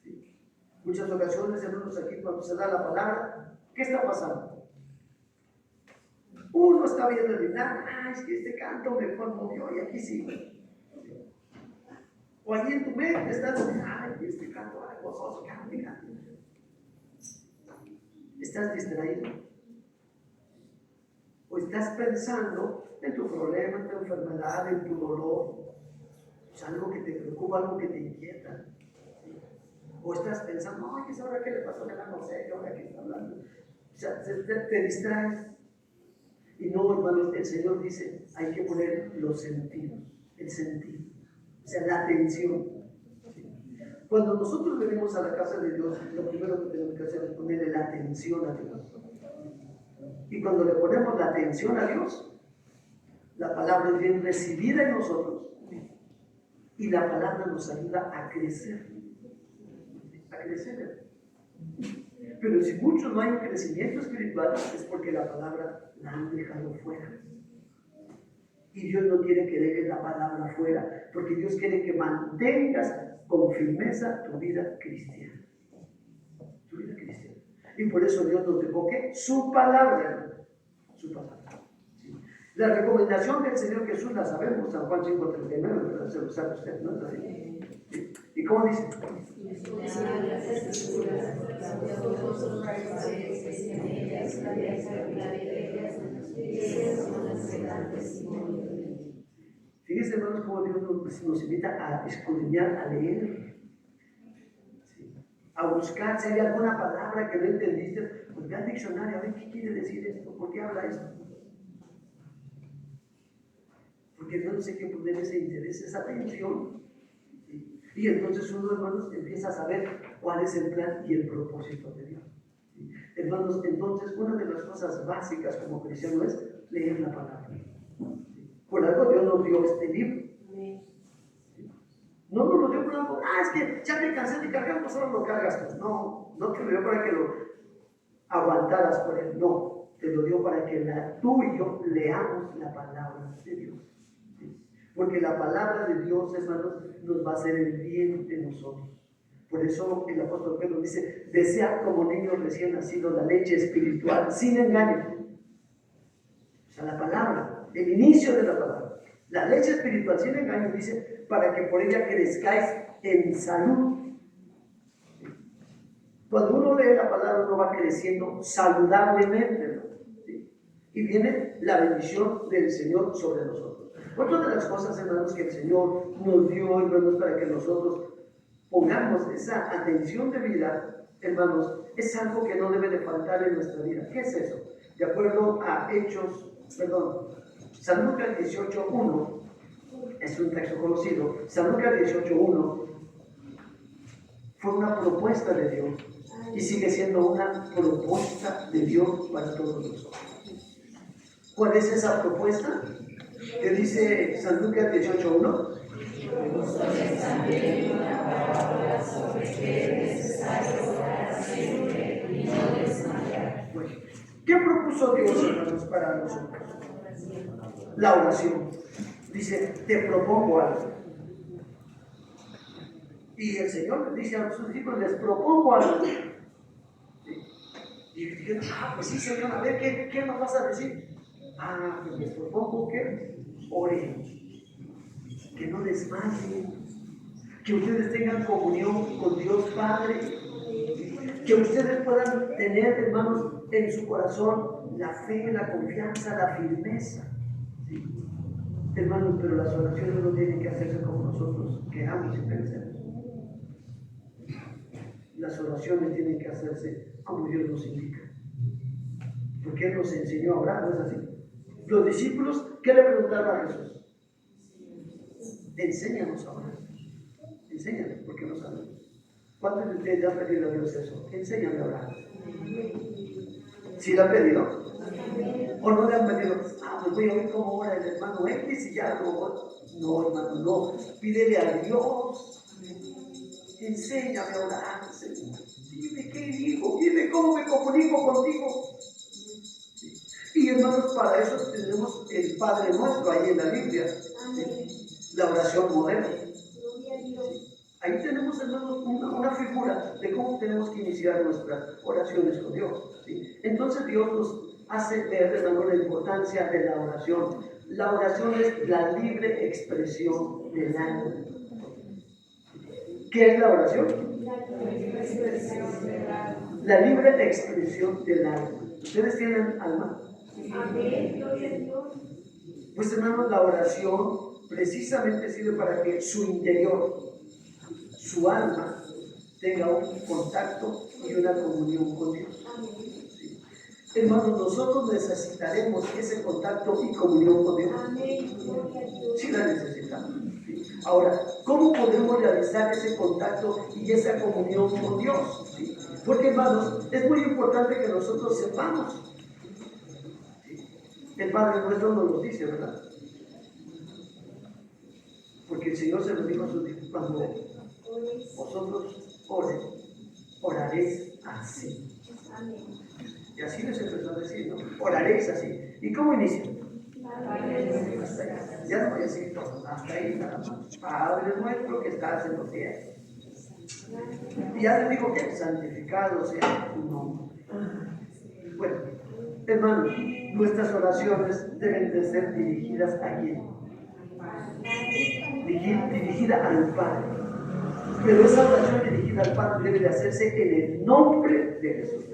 ¿Sí? Muchas ocasiones, hermanos, aquí cuando se da la palabra, ¿qué está pasando? Uno está viendo el himnario, es que este canto me conmovió y aquí sigue. O allí en tu mente estás, este canto, gozoso, cante. Estás distraído. O estás pensando en tu problema, en tu enfermedad, en tu dolor. Es algo que te preocupa, algo que te inquieta. ¿Sí? O estás pensando, ¿qué ahora qué le pasó a la no sé, ahora qué está hablando? O sea, te distraes. Y no, hermanos, el Señor dice, hay que poner los sentidos, el sentido. O sea, la atención. Cuando nosotros venimos a la casa de Dios, lo primero que tenemos que hacer es ponerle la atención a Dios. Y cuando le ponemos la atención a Dios, la palabra es bien recibida en nosotros y la palabra nos ayuda a crecer. A crecer. Pero si muchos no hay un crecimiento espiritual, es porque la palabra la han dejado fuera. Y Dios no quiere que dejes la palabra fuera, porque Dios quiere que mantengas con firmeza tu vida cristiana. Tu vida cristiana. Y por eso Dios nos dejó que su palabra. Su palabra. ¿Sí? La recomendación del Señor Jesús la sabemos, San Juan 5:39, ¿verdad? Se lo sabe usted, ¿no? ¿Sí? ¿Y cómo dice? Fíjense, hermanos, cómo Dios nos invita a escudriñar, a leer, ¿sí? A buscar si hay alguna palabra que no entendiste, pues ve al diccionario, a ver qué quiere decir esto, por qué habla esto. Porque Dios hay que poner ese interés, esa atención, ¿sí? Y entonces uno, hermanos, empieza a saber cuál es el plan y el propósito de Dios. ¿Sí? Hermanos, entonces una de las cosas básicas como cristiano es leer la palabra. Por algo Dios nos dio este libro. No nos lo dio por algo, es que ya te cansé de cargar, pues ahora lo cargas tú. No te lo dio para que lo aguantaras por él, no. Te lo dio para que tú y yo leamos la palabra de Dios. ¿Sí? Porque la palabra de Dios, hermanos, nos va a hacer el bien de nosotros. Por eso el apóstol Pedro dice, desead como niños recién nacidos la leche espiritual, sin engaño. O sea, la palabra, el inicio de la palabra. La leche espiritual, sin engaño, dice, para que por ella crezcáis en salud. Cuando uno lee la palabra, uno va creciendo saludablemente, ¿no? ¿Sí? Y viene la bendición del Señor sobre nosotros. Otra de las cosas, hermanos, que el Señor nos dio, hermanos, para que nosotros pongamos esa atención de vida, hermanos, es algo que no debe de faltar en nuestra vida. ¿Qué es eso? De acuerdo a San Lucas 18:1, es un texto conocido. San Lucas 18:1 fue una propuesta de Dios y sigue siendo una propuesta de Dios para todos nosotros. ¿Cuál es esa propuesta? ¿Qué dice San Lucas 18:1? ¿Qué propuso Dios, hermanos, para nosotros? La oración. Dice, te propongo algo. Y el Señor le dice a sus discípulos, les propongo algo. Y dijeron, pues sí, Señor, a ver, ¿qué nos vas a decir? Pues les propongo que oren, que no desmayen, que ustedes tengan comunión con Dios Padre, que ustedes puedan tener, hermanos, en su corazón la fe, la confianza, la firmeza. ¿Sí? Hermanos, pero las oraciones no tienen que hacerse como nosotros queramos y pensemos. Las oraciones tienen que hacerse como Dios nos indica. Porque Él nos enseñó a orar, ¿no es así? Los discípulos, ¿qué le preguntaron a Jesús? Enséñanos a orar. Enséñanos, porque no sabemos. ¿Cuántos de ustedes ya han pedido a Dios eso? Enséñame a orar. ¿Sí le han pedido? ¿O no le han pedido? Pues voy a ver cómo ora el hermano X y ya no. No, hermano, no. Pídele a Dios. Enséñame a orar, Señor. Dime qué digo, dime cómo me comunico contigo. Sí. Y hermanos, para eso tenemos el Padre Nuestro ahí en la Biblia. ¿Sí? La oración moderna. ¿Sí? Ahí tenemos, hermanos, una figura de cómo tenemos que iniciar nuestras oraciones con Dios. ¿Sí? Entonces Dios nos hace ver, hermanos, la importancia de la oración. La oración es la libre expresión del alma. ¿Qué es la oración? La libre expresión del alma. ¿Ustedes tienen alma? Pues hermanos, la oración precisamente sirve para que su interior, su alma, tenga un contacto y una comunión con Dios. ¿Sí? Hermanos, nosotros necesitaremos ese contacto y comunión con Dios. Sí la necesitamos. ¿Sí? Ahora, ¿cómo podemos realizar ese contacto y esa comunión con Dios? ¿Sí? Porque, hermanos, es muy importante que nosotros sepamos. ¿Sí? El Padre Nuestro nos lo dice, ¿verdad? Porque el Señor se lo dijo a sus hijos: cuando vosotros oraréis así. Y así les empezó a decir, ¿no? Oraréis así. ¿Y cómo inicia? Ya no voy a decir todo, hasta ahí nada más. Padre nuestro que estás en los cielos. Y ya les digo que santificado sea tu nombre. Bueno, hermanos, nuestras oraciones deben de ser dirigidas a quién? Dirigida al Padre. Pero esa oración dirigida al Padre debe de hacerse en el nombre de Jesús.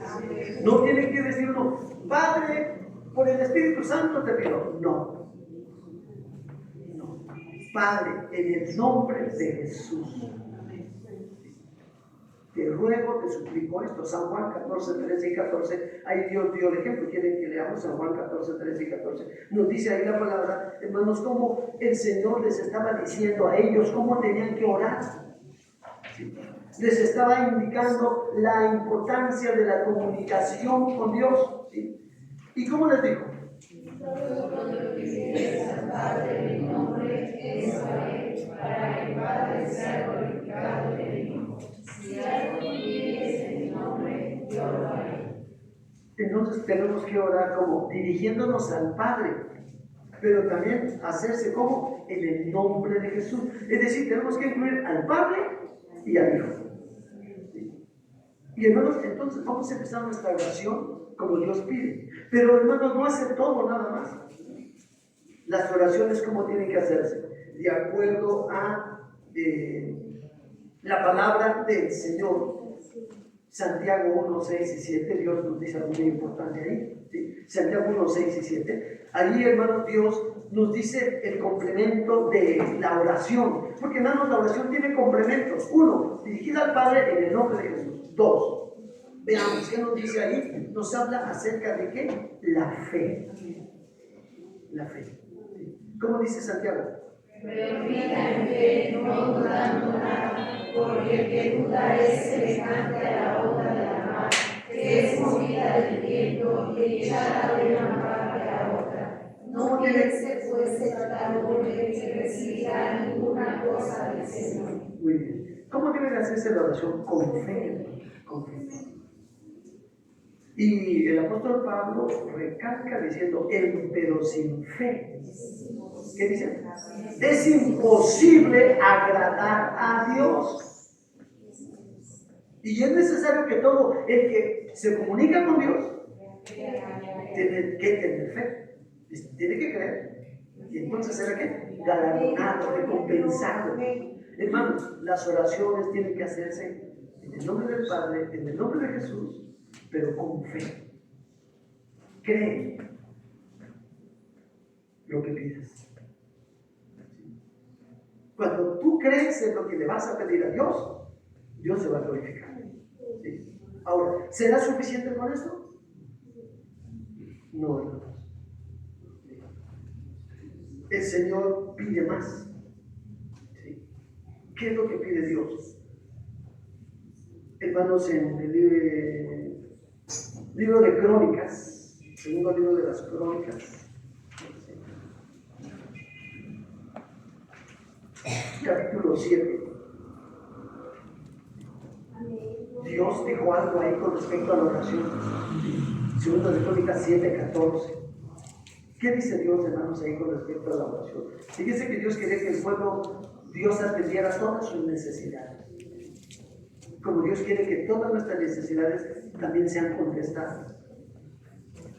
No tiene que decir uno: Padre, por el Espíritu Santo te pido. No. Padre, en el nombre de Jesús. Te ruego, te suplico esto. San Juan 14, 13 y 14. Ahí Dios dio el ejemplo. ¿Quieren que leamos San Juan 14, 13 y 14? Nos dice ahí la palabra, hermanos, cómo el Señor les estaba diciendo a ellos cómo tenían que orar. ¿Sí? Les estaba indicando la importancia de la comunicación con Dios. ¿Sí? ¿Y cómo les dijo? Todo lo que pides al Padre en mi nombre, eso haré, para que el Padre sea glorificado en el Hijo. Si algo pides en mi nombre, yo lo haré. Entonces tenemos que orar como dirigiéndonos al Padre, pero también hacerse como en el nombre de Jesús. Es decir, tenemos que incluir al Padre y al Hijo. ¿Sí? Y hermanos, entonces vamos a empezar nuestra oración como Dios pide. Pero hermanos, no hace todo nada más. Las oraciones, ¿cómo tienen que hacerse? De acuerdo a la palabra del Señor. Santiago 1, 6 y 7, Dios nos dice algo muy importante ahí. ¿Sí? Santiago 1, 6 y 7. Allí, hermanos, Dios nos dice el complemento de la oración. Porque, hermanos, la oración tiene complementos. 1, dirigida al Padre en el nombre de Jesús. 2, veamos qué nos dice ahí. Nos habla acerca de ¿qué? La fe. La fe. ¿Sí? ¿Cómo dice Santiago? Pero mira en fe, no dudando nada, porque el que duda es semejante a la onda de la mar, que es movida del viento y echada de una parte a otra. No piense pues el tratador de que recibirá ninguna cosa del Señor. Muy bien. ¿Cómo debe de hacerse la oración? Con fe. Con fe. Y el apóstol Pablo recalca diciendo: pero sin fe. ¿Qué dice? Es imposible agradar a Dios. Y es necesario que todo el que se comunica con Dios tiene que tener fe. Tiene que creer. Y entonces será que galardonado, recompensado. Hermanos, las oraciones tienen que hacerse en el nombre del Padre, en el nombre de Jesús, pero con fe. Cree lo que pides. Cuando tú crees en lo que le vas a pedir a Dios, Dios se va a glorificar. ¿Sí? Ahora, ¿será suficiente con esto? No, hermanos. El Señor pide más. ¿Sí? ¿Qué es lo que pide Dios? Hermanos, en el libro de Crónicas, segundo libro de las Crónicas, capítulo 7. Dios dijo algo ahí con respecto a la oración. Segundo de Crónicas 7:14. ¿Qué dice Dios, hermanos, ahí con respecto a la oración? Fíjense que Dios quería que el pueblo, Dios atendiera todas sus necesidades. Como Dios quiere que todas nuestras necesidades también sean contestadas.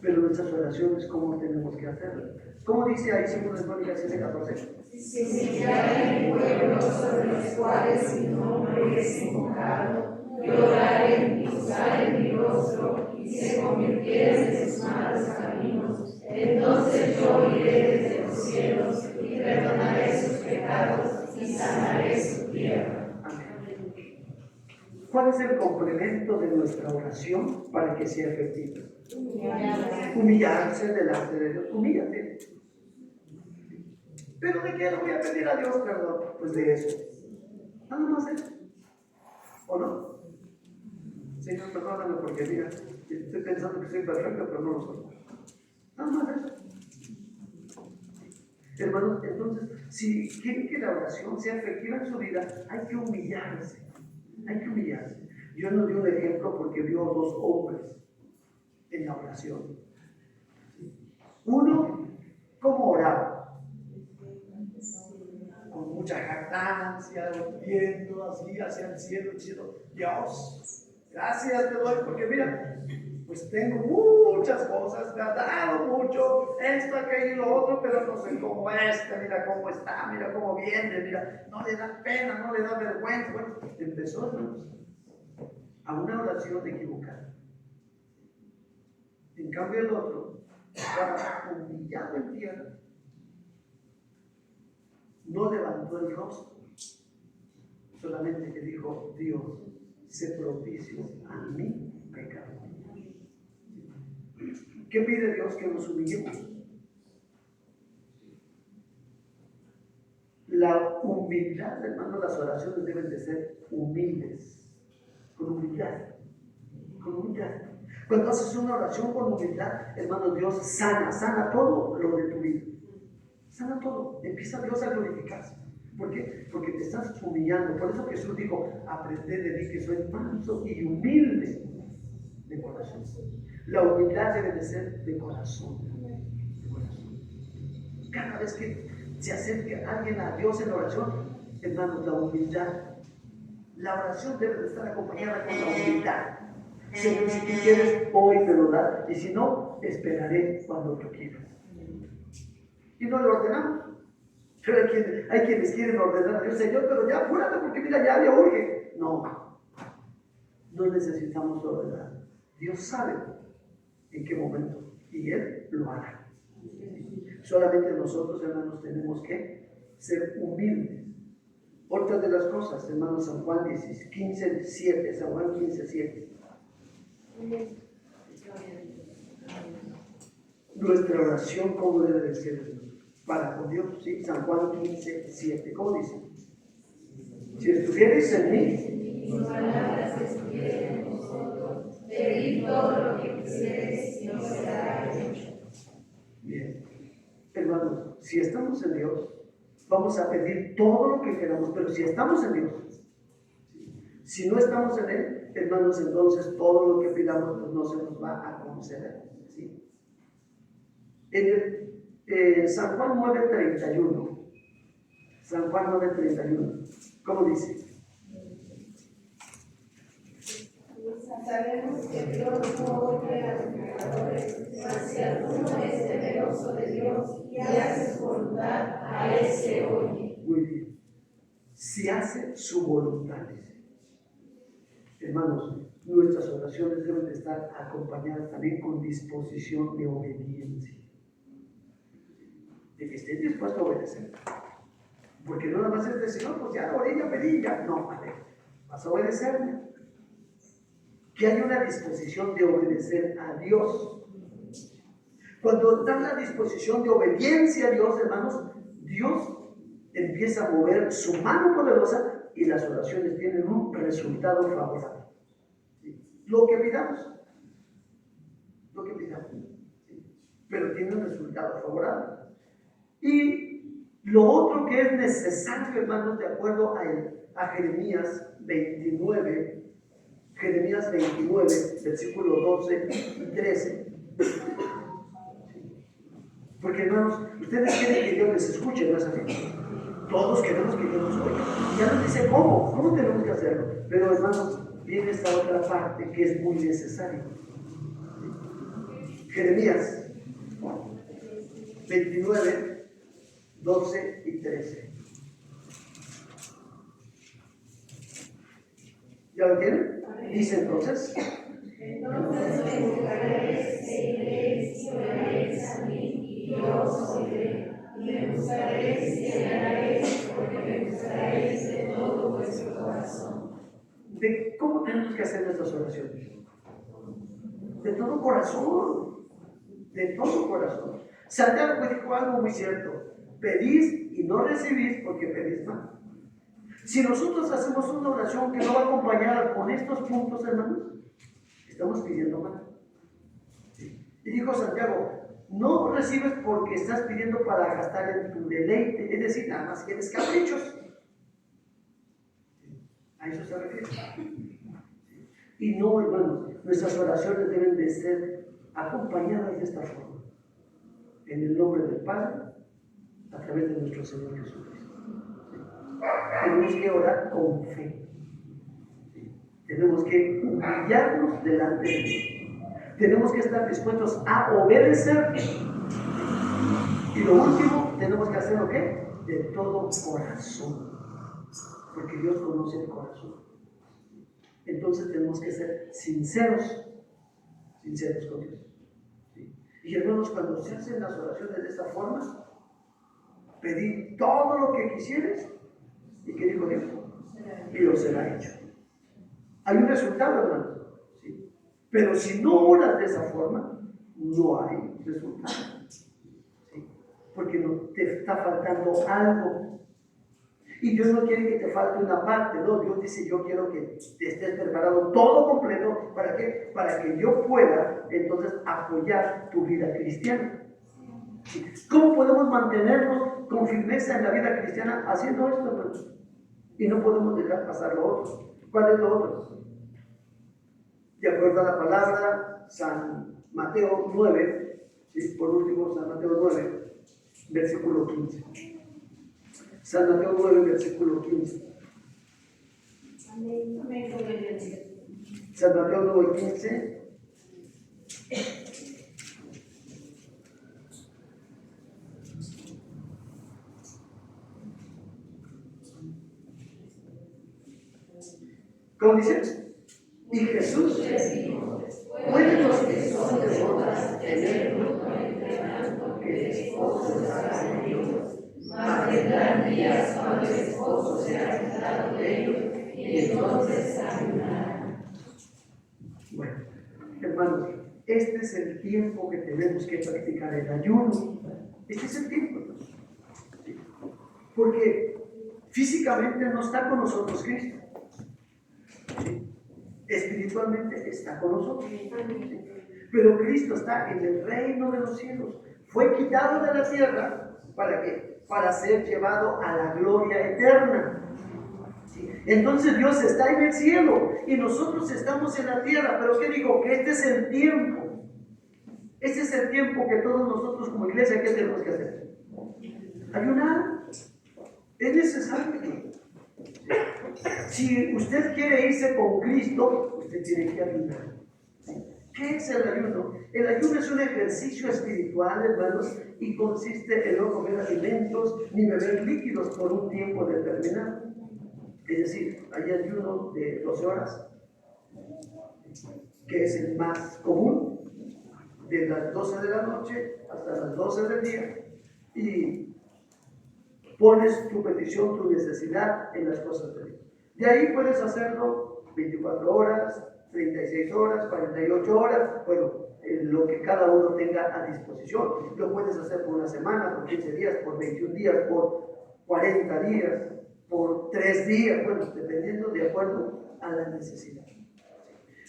Pero nuestras oraciones, ¿cómo tenemos que hacerlas? ¿Cómo dice ahí segundo de Crónicas 7:14? Si se hallaren pueblos sobre los cuales mi nombre es invocado, y oraren y buscaren mi rostro, y se convirtieren de sus malos caminos, entonces yo iré desde los cielos y perdonaré sus pecados y sanaré su tierra. Amén. ¿Cuál es el complemento de nuestra oración para que sea efectiva? Humillarse delante de Dios. Humíllate. ¿Pero de qué le voy a pedir a Dios perdón? Pues de eso. Nada más eso. ¿O no? Señor, perdóname porque mira, estoy pensando que soy perfecto, pero no lo soy. Nada más eso. Hermanos, entonces, si quieren que la oración sea efectiva en su vida, hay que humillarse. Hay que humillarse. Yo nos di un ejemplo porque vio dos hombres en la oración. Uno, ¿cómo oraba? Con mucha jactancia, viendo así hacia el cielo, diciendo, Dios, gracias te doy, porque mira, pues tengo muchas cosas, me ha dado mucho, esto, aquello y lo otro, pero no sé cómo mira cómo está, mira cómo viene, mira, no le da pena, no le da vergüenza. Bueno, empezó, hermanos, a una oración equivocada. En cambio el otro estaba humillado en tierra, no levantó el rostro, solamente que dijo, Dios, sé propicio a mi pecado. ¿Qué pide Dios? Que nos humillemos. La humildad, hermano, las oraciones deben de ser humildes, con humildad, con humildad. Cuando haces una oración con humildad, hermano, Dios sana todo lo de tu vida. Sana todo, empieza Dios a glorificarse. ¿Por qué? Porque te estás humillando. Por eso Jesús dijo, aprended de mí que soy manso y humilde de corazón. La humildad debe de ser de corazón. De corazón. Cada vez que se acerque alguien a Dios en oración, hermanos, la humildad. La oración debe de estar acompañada con la humildad. Señor, si tú quieres, hoy me lo das, y si no, esperaré cuando tú quieras. Y no le ordenamos. Pero hay quienes quieren ordenar a Dios, Señor, pero ya apúrate porque mira, ya urge. No necesitamos ordenar. Dios sabe en qué momento y Él lo hará. Solamente nosotros, hermanos, tenemos que ser humildes. Otra de las cosas, hermanos, San Juan 15:7, San Juan 15:7. Nuestra oración, ¿cómo debe de ser? Para con Dios, ¿sí? San Juan 15:7. ¿Cómo dice? Si estuvierais en mí, mis palabras estuvieran en vosotros, pedid todo lo que quisierais y os será hecho. Bien, hermanos, si estamos en Dios, vamos a pedir todo lo que queramos, pero si estamos en Dios, si no estamos en Él, hermanos, entonces todo lo que pidamos pues, no se nos va a conceder. ¿Sí? En San Juan 9:31, San Juan 9:31, ¿cómo dice? Sabemos que Dios no odia a los pecadores, mas si alguno es temeroso de Dios y hace su voluntad, a él se oye. Muy bien. Si hace su voluntad, dice. Hermanos, nuestras oraciones deben de estar acompañadas también con disposición de obediencia. De que estés dispuesto a obedecer. Porque no nada más es decir, no, pues ya oré, ya pedí, ya. No, a ver, vas a obedecerme. Que hay una disposición de obedecer a Dios. Cuando está la disposición de obediencia a Dios, hermanos, Dios empieza a mover su mano poderosa y las oraciones tienen un resultado favorable. ¿Sí? Lo que pidamos, ¿sí? Pero tiene un resultado favorable. Y lo otro que es necesario, hermanos, de acuerdo a Jeremías 29, versículos 12 y 13. Porque, hermanos, ustedes quieren que Dios les escuche, ¿no es así? Todos queremos que Dios nos oiga. Y ya nos dice cómo tenemos que hacerlo. Pero, hermanos, viene esta otra parte que es muy necesaria. Jeremías 29, 12 y 13. ¿Ya lo tienen? Dice entonces. Entonces me buscaréis, seguiréis y oraréis a mí, y yo os oiré. Y me buscaréis y hallaréis, porque me buscaréis de todo vuestro corazón. ¿De cómo tenemos que hacer nuestras oraciones? De todo corazón. De todo corazón. Santiago dijo algo muy cierto. Pedís y no recibís porque pedís mal. Si nosotros hacemos una oración que no va acompañada con estos puntos, hermanos, estamos pidiendo mal. ¿Sí? Y dijo Santiago, no recibes porque estás pidiendo para gastar en tu deleite, es decir, nada más quieres caprichos. A eso se refiere. Y no, hermanos, nuestras oraciones deben de ser acompañadas de esta forma. En el nombre del Padre, a través de nuestro Señor Jesucristo. Tenemos que orar con fe. Tenemos que humillarnos delante de Dios. Tenemos que estar dispuestos a obedecer. Y lo último, tenemos que hacerlo ¿qué? De todo corazón. Porque Dios conoce el corazón. Entonces tenemos que ser sinceros con Dios. ¿Sí? Y hermanos, cuando se hacen las oraciones de esta forma, pedid todo lo que quisieres. ¿Y qué dijo Dios? Y lo será hecho. Hay un resultado, hermanos. ¿Sí? Pero si no oras de esa forma, no hay resultado. ¿Sí? Porque no, te está faltando algo. Y Dios no quiere que te falte una parte, no. Dios dice, yo quiero que te estés preparado todo completo. ¿Para qué? Para que yo pueda, entonces, apoyar tu vida cristiana. ¿Sí? ¿Cómo podemos mantenernos con firmeza en la vida cristiana haciendo esto, hermanos? Y no podemos dejar pasar lo otro. ¿Cuál es lo otro? De acuerdo a la palabra, San Mateo 9, ¿sí? Por último, San Mateo 9, versículo 15. San Mateo 9, versículo 15. San Mateo 9, 15. ¿Cómo dice? Y Jesús les dijo, ¿pueden los que son de bodas tener fruto entre tanto que el esposo está con ellos? Mas vendrán días cuando el esposo será quitado de ellos y entonces ayunarán. Bueno, hermanos, este es el tiempo que tenemos que practicar el ayuno. Este es el tiempo. ¿Sí? Porque físicamente no está con nosotros Cristo. ¿Sí? Espiritualmente está con nosotros. ¿Sí? Pero Cristo está en el reino de los cielos. Fue quitado de la tierra. ¿Para qué? Para ser llevado a la gloria eterna. ¿Sí? Entonces Dios está en el cielo y nosotros estamos en la tierra. Pero ¿qué digo? Que este es el tiempo. Este es el tiempo que todos nosotros como iglesia, ¿qué tenemos que hacer? Ayunar. Es necesario. Si usted quiere irse con Cristo, usted tiene que ayunar. ¿Qué es el ayuno? El ayuno es un ejercicio espiritual, hermanos, y consiste en no comer alimentos ni beber líquidos por un tiempo determinado. Es decir, hay ayuno de 12 horas, que es el más común, de las 12 de la noche hasta las 12 del día, y pones tu petición, tu necesidad en las cosas de Dios. De ahí puedes hacerlo 24 horas, 36 horas, 48 horas, bueno, lo que cada uno tenga a disposición. Lo puedes hacer por una semana, por 15 días, por 21 días, por 40 días, por 3 días, bueno, dependiendo de acuerdo a la necesidad.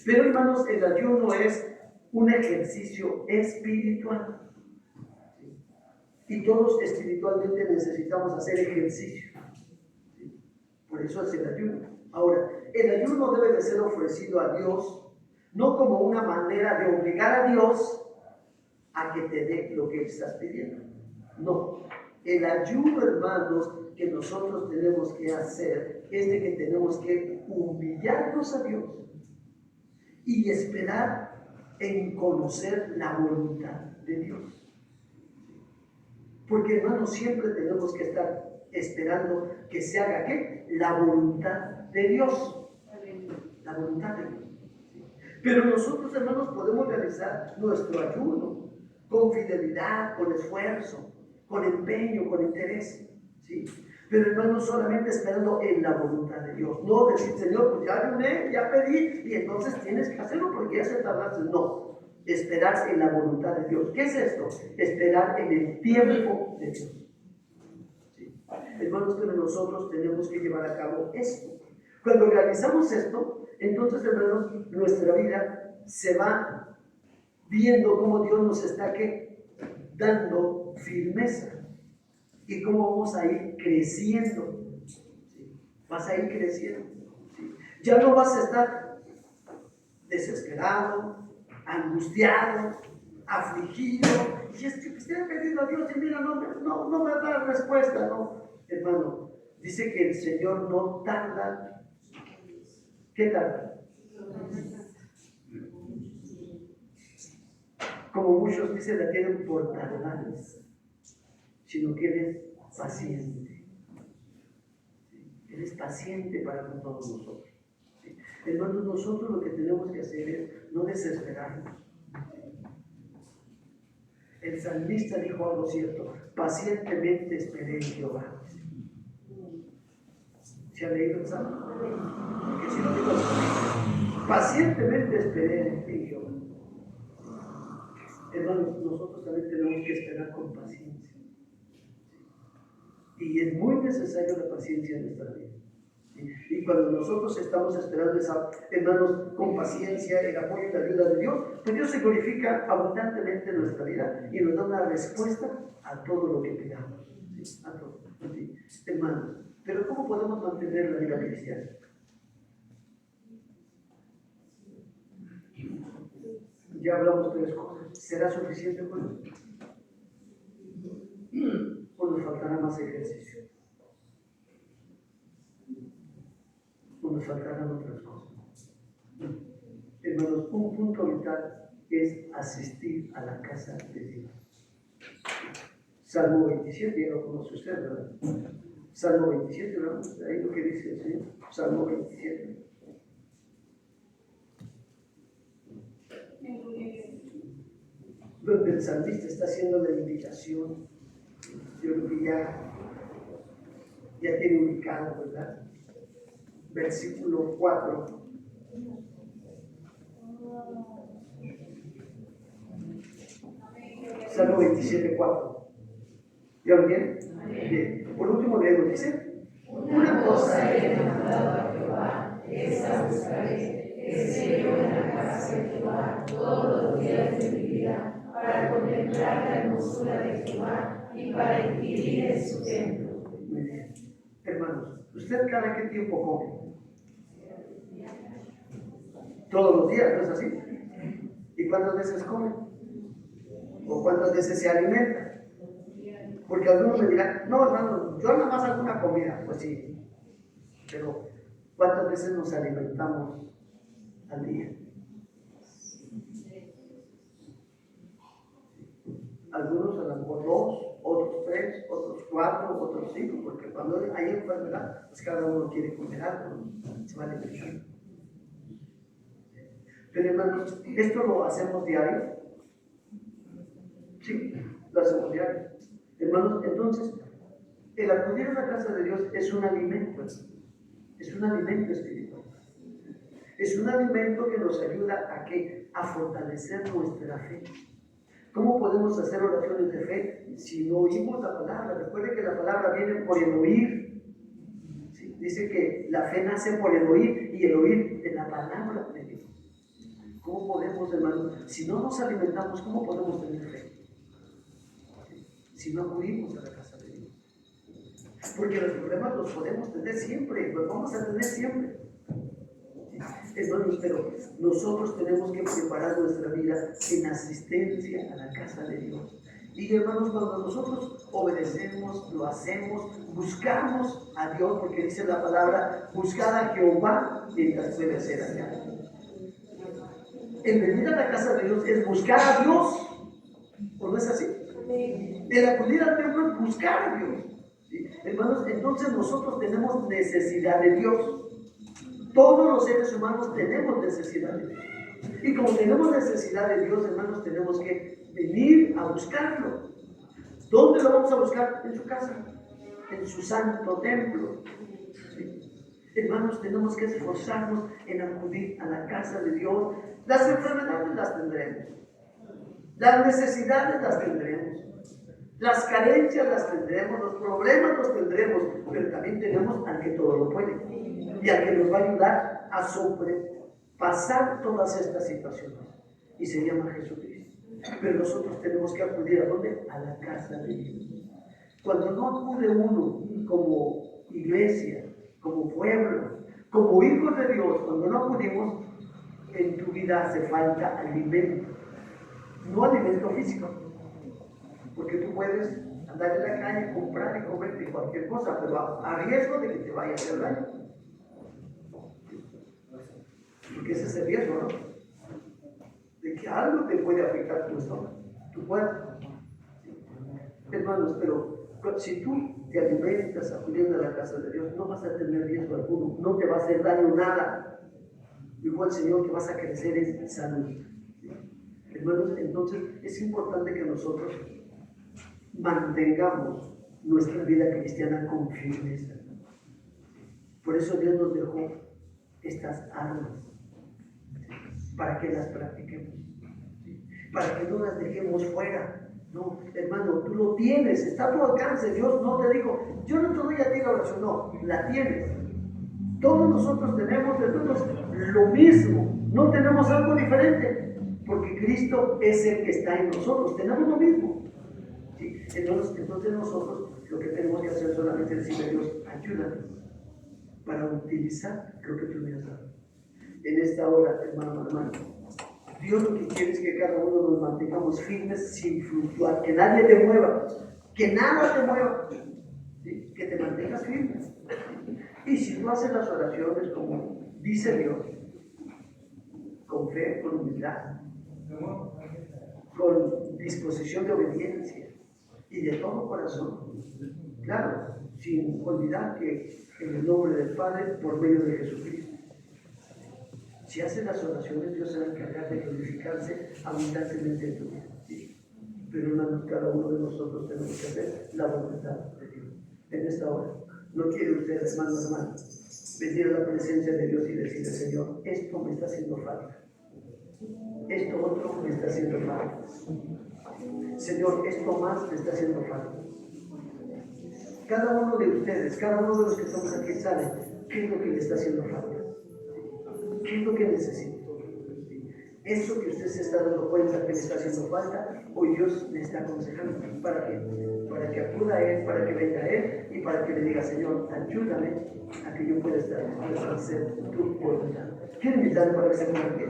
Pero hermanos, el ayuno es un ejercicio espiritual. Y todos espiritualmente necesitamos hacer ejercicio. Por eso es el ayuno. Ahora, el ayuno debe de ser ofrecido a Dios, no como una manera de obligar a Dios a que te dé lo que estás pidiendo. No. El ayuno, hermanos, que nosotros tenemos que hacer es de que tenemos que humillarnos a Dios y esperar en conocer la voluntad de Dios. Porque, hermanos, siempre tenemos que estar esperando que se haga ¿qué? La voluntad de Dios. La voluntad de Dios. Pero nosotros, hermanos, podemos realizar nuestro ayuno con fidelidad, con esfuerzo, con empeño, con interés. ¿Sí? Pero, hermanos, solamente esperando en la voluntad de Dios. No decir, Señor, pues ya ayuné, ya pedí, y entonces tienes que hacerlo porque ya se tardaste. No. Esperar en la voluntad de Dios. ¿Qué es esto? Esperar en el tiempo de Dios. ¿Sí? Hermanos, pero nosotros tenemos que llevar a cabo esto. Cuando realizamos esto, entonces, hermanos, nuestra vida se va viendo cómo Dios nos está dando firmeza y cómo vamos a ir creciendo. ¿Sí? Vas a ir creciendo. ¿Sí? Ya no vas a estar desesperado, angustiado, afligido, y es que usted ha pedido a Dios y mira, no me da respuesta, no. Hermano, dice que el Señor no tarda. ¿Qué tarda? Como muchos dicen, la tienen por tardanza, sino que Él es paciente. Él es paciente para con todos nosotros. Hermanos, nosotros lo que tenemos que hacer es no desesperarnos. El salmista dijo algo cierto: pacientemente esperé en Jehová. ¿Se ha leído el salmo? Porque si no digo, pacientemente esperé en Jehová. Hermanos, nosotros también tenemos que esperar con paciencia. Y es muy necesaria la paciencia en nuestra vida. Y cuando nosotros estamos esperando hermanos, con paciencia, el apoyo y la ayuda de Dios, pues Dios se glorifica abundantemente en nuestra vida y nos da una respuesta a todo lo que pidamos. ¿Sí? A todo. ¿Sí? Hermanos, pero ¿cómo podemos mantener la vida cristiana? Ya hablamos 3 cosas. ¿Será suficiente con esto? ¿O nos faltará más ejercicio? ¿O nos faltarán otras cosas? Hermanos, un punto vital es asistir a la casa de Dios. Salmo 27, ya lo conoce usted, ¿verdad? Salmo 27, ¿no? Ahí lo que dice el Señor. Salmo 27. Donde el salmista está haciendo la invitación. Yo creo que ya tiene ubicado, ¿verdad? Versículo 4. Salmo 27, 4. ¿Ya lo tienen? Bien. Por último leemos, dice: Una cosa he demandado a Jehová, esa buscaré, que esté yo en la casa de Jehová todos los días de mi vida, para contemplar la hermosura de Jehová y para inquirir en su templo. Muy bien. Hermanos, ¿usted cada qué tiempo come? Todos los días, ¿no es así? ¿Y cuántas veces come? ¿O cuántas veces se alimenta? Porque algunos me dirán, no, hermano, yo nada más hago una comida. Pues sí, pero ¿cuántas veces nos alimentamos al día? Algunos a lo mejor 2, otros 3, otros 4, otros 5, porque cuando hay enfermedad, pues cada uno quiere comer algo, ¿no? Se va alimentando. Pero hermanos, ¿esto lo hacemos diario? Sí, lo hacemos diario. Hermanos, entonces, El acudir a la casa de Dios es un alimento espiritual. Es un alimento que nos ayuda ¿a qué? A fortalecer nuestra fe. ¿Cómo podemos hacer oraciones de fe si no oímos la palabra? Recuerde que la palabra viene por el oír. ¿Sí? Dice que la fe nace por el oír y el oír de la palabra de Dios. ¿Cómo podemos, hermanos? Si no nos alimentamos, ¿cómo podemos tener fe? Si no acudimos a la casa de Dios. Porque los problemas los podemos tener siempre, los vamos a tener siempre. Hermanos, pero nosotros tenemos que preparar nuestra vida en asistencia a la casa de Dios. Y hermanos, cuando nosotros obedecemos, lo hacemos, buscamos a Dios, porque dice la palabra, buscad a Jehová mientras puede ser hallado. El venir a la casa de Dios es buscar a Dios, ¿o no es así? El acudir al templo es buscar a Dios. ¿Sí? Hermanos, entonces nosotros tenemos necesidad de Dios. Todos los seres humanos tenemos necesidad de Dios. Y como tenemos necesidad de Dios, hermanos, tenemos que venir a buscarlo. ¿Dónde lo vamos a buscar? En su casa, en su santo templo. ¿Sí? Hermanos, tenemos que esforzarnos en acudir a la casa de Dios. Las enfermedades las tendremos. Las necesidades las tendremos. Las carencias las tendremos, los problemas los tendremos, pero también tenemos al que todo lo puede y al que nos va a ayudar a sobrepasar todas estas situaciones, y se llama Jesucristo. Pero nosotros tenemos que acudir ¿a dónde? A la casa de Dios. Cuando no acude uno como iglesia, como pueblo, como hijos de Dios, cuando no acudimos, en tu vida hace falta alimento, no alimento físico. Porque tú puedes andar en la calle, comprar y comerte cualquier cosa, pero a riesgo de que te vaya a hacer daño. Porque ese es el riesgo, ¿no? De que algo te puede afectar tu estómago, tu cuerpo. Hermanos, pero si tú te alimentas acudiendo a la casa de Dios, no vas a tener riesgo alguno, no te va a hacer daño nada. Dijo el Señor que vas a crecer en salud. Hermanos, entonces es importante que nosotros mantengamos nuestra vida cristiana con firmeza. Por eso Dios nos dejó estas armas, para que las practiquemos, para que no las dejemos fuera. No, hermano, tú lo tienes, está a tu alcance. Dios no te dijo, yo no te doy a ti la oración, no, la tienes. Todos nosotros tenemos, hermanos, lo mismo, no tenemos algo diferente, porque Cristo es el que está en nosotros, tenemos lo mismo. ¿Sí? Entonces nosotros lo que tenemos que hacer solamente es decirle a Dios, ayúdame para utilizar lo que tú me has dado. En esta hora, hermano, Dios lo que quiere es que cada uno nos mantengamos firmes sin fluctuar, que nadie te mueva, que nada te mueva, ¿sí? Que te mantengas firme. Y si tú haces las oraciones como dice Dios, con fe, con humildad, con disposición de obediencia y de todo corazón, claro, sin olvidar que en el nombre del Padre, por medio de Jesucristo. Si haces las oraciones, Dios se va a encargar de glorificarse abundantemente en tu vida. ¿Sí? Pero hermanos, cada uno de nosotros tenemos que hacer la voluntad de Dios. En esta hora, ¿no quiere usted, hermano, venir a la presencia de Dios y decirle, Señor, esto me está haciendo falta? Esto otro me está haciendo falta. Señor, esto más me está haciendo falta. Cada uno de ustedes, cada uno de los que estamos aquí sabe qué es lo que le está haciendo falta. ¿Qué es lo que necesita? Eso que usted se está dando cuenta que le está haciendo falta, hoy Dios le está aconsejando. ¿Para qué? Para que acuda a Él, para que venga a Él y para que le diga, Señor, ayúdame a que yo pueda hacer tu voluntad. Quiero invitarle para que se ponga en pie.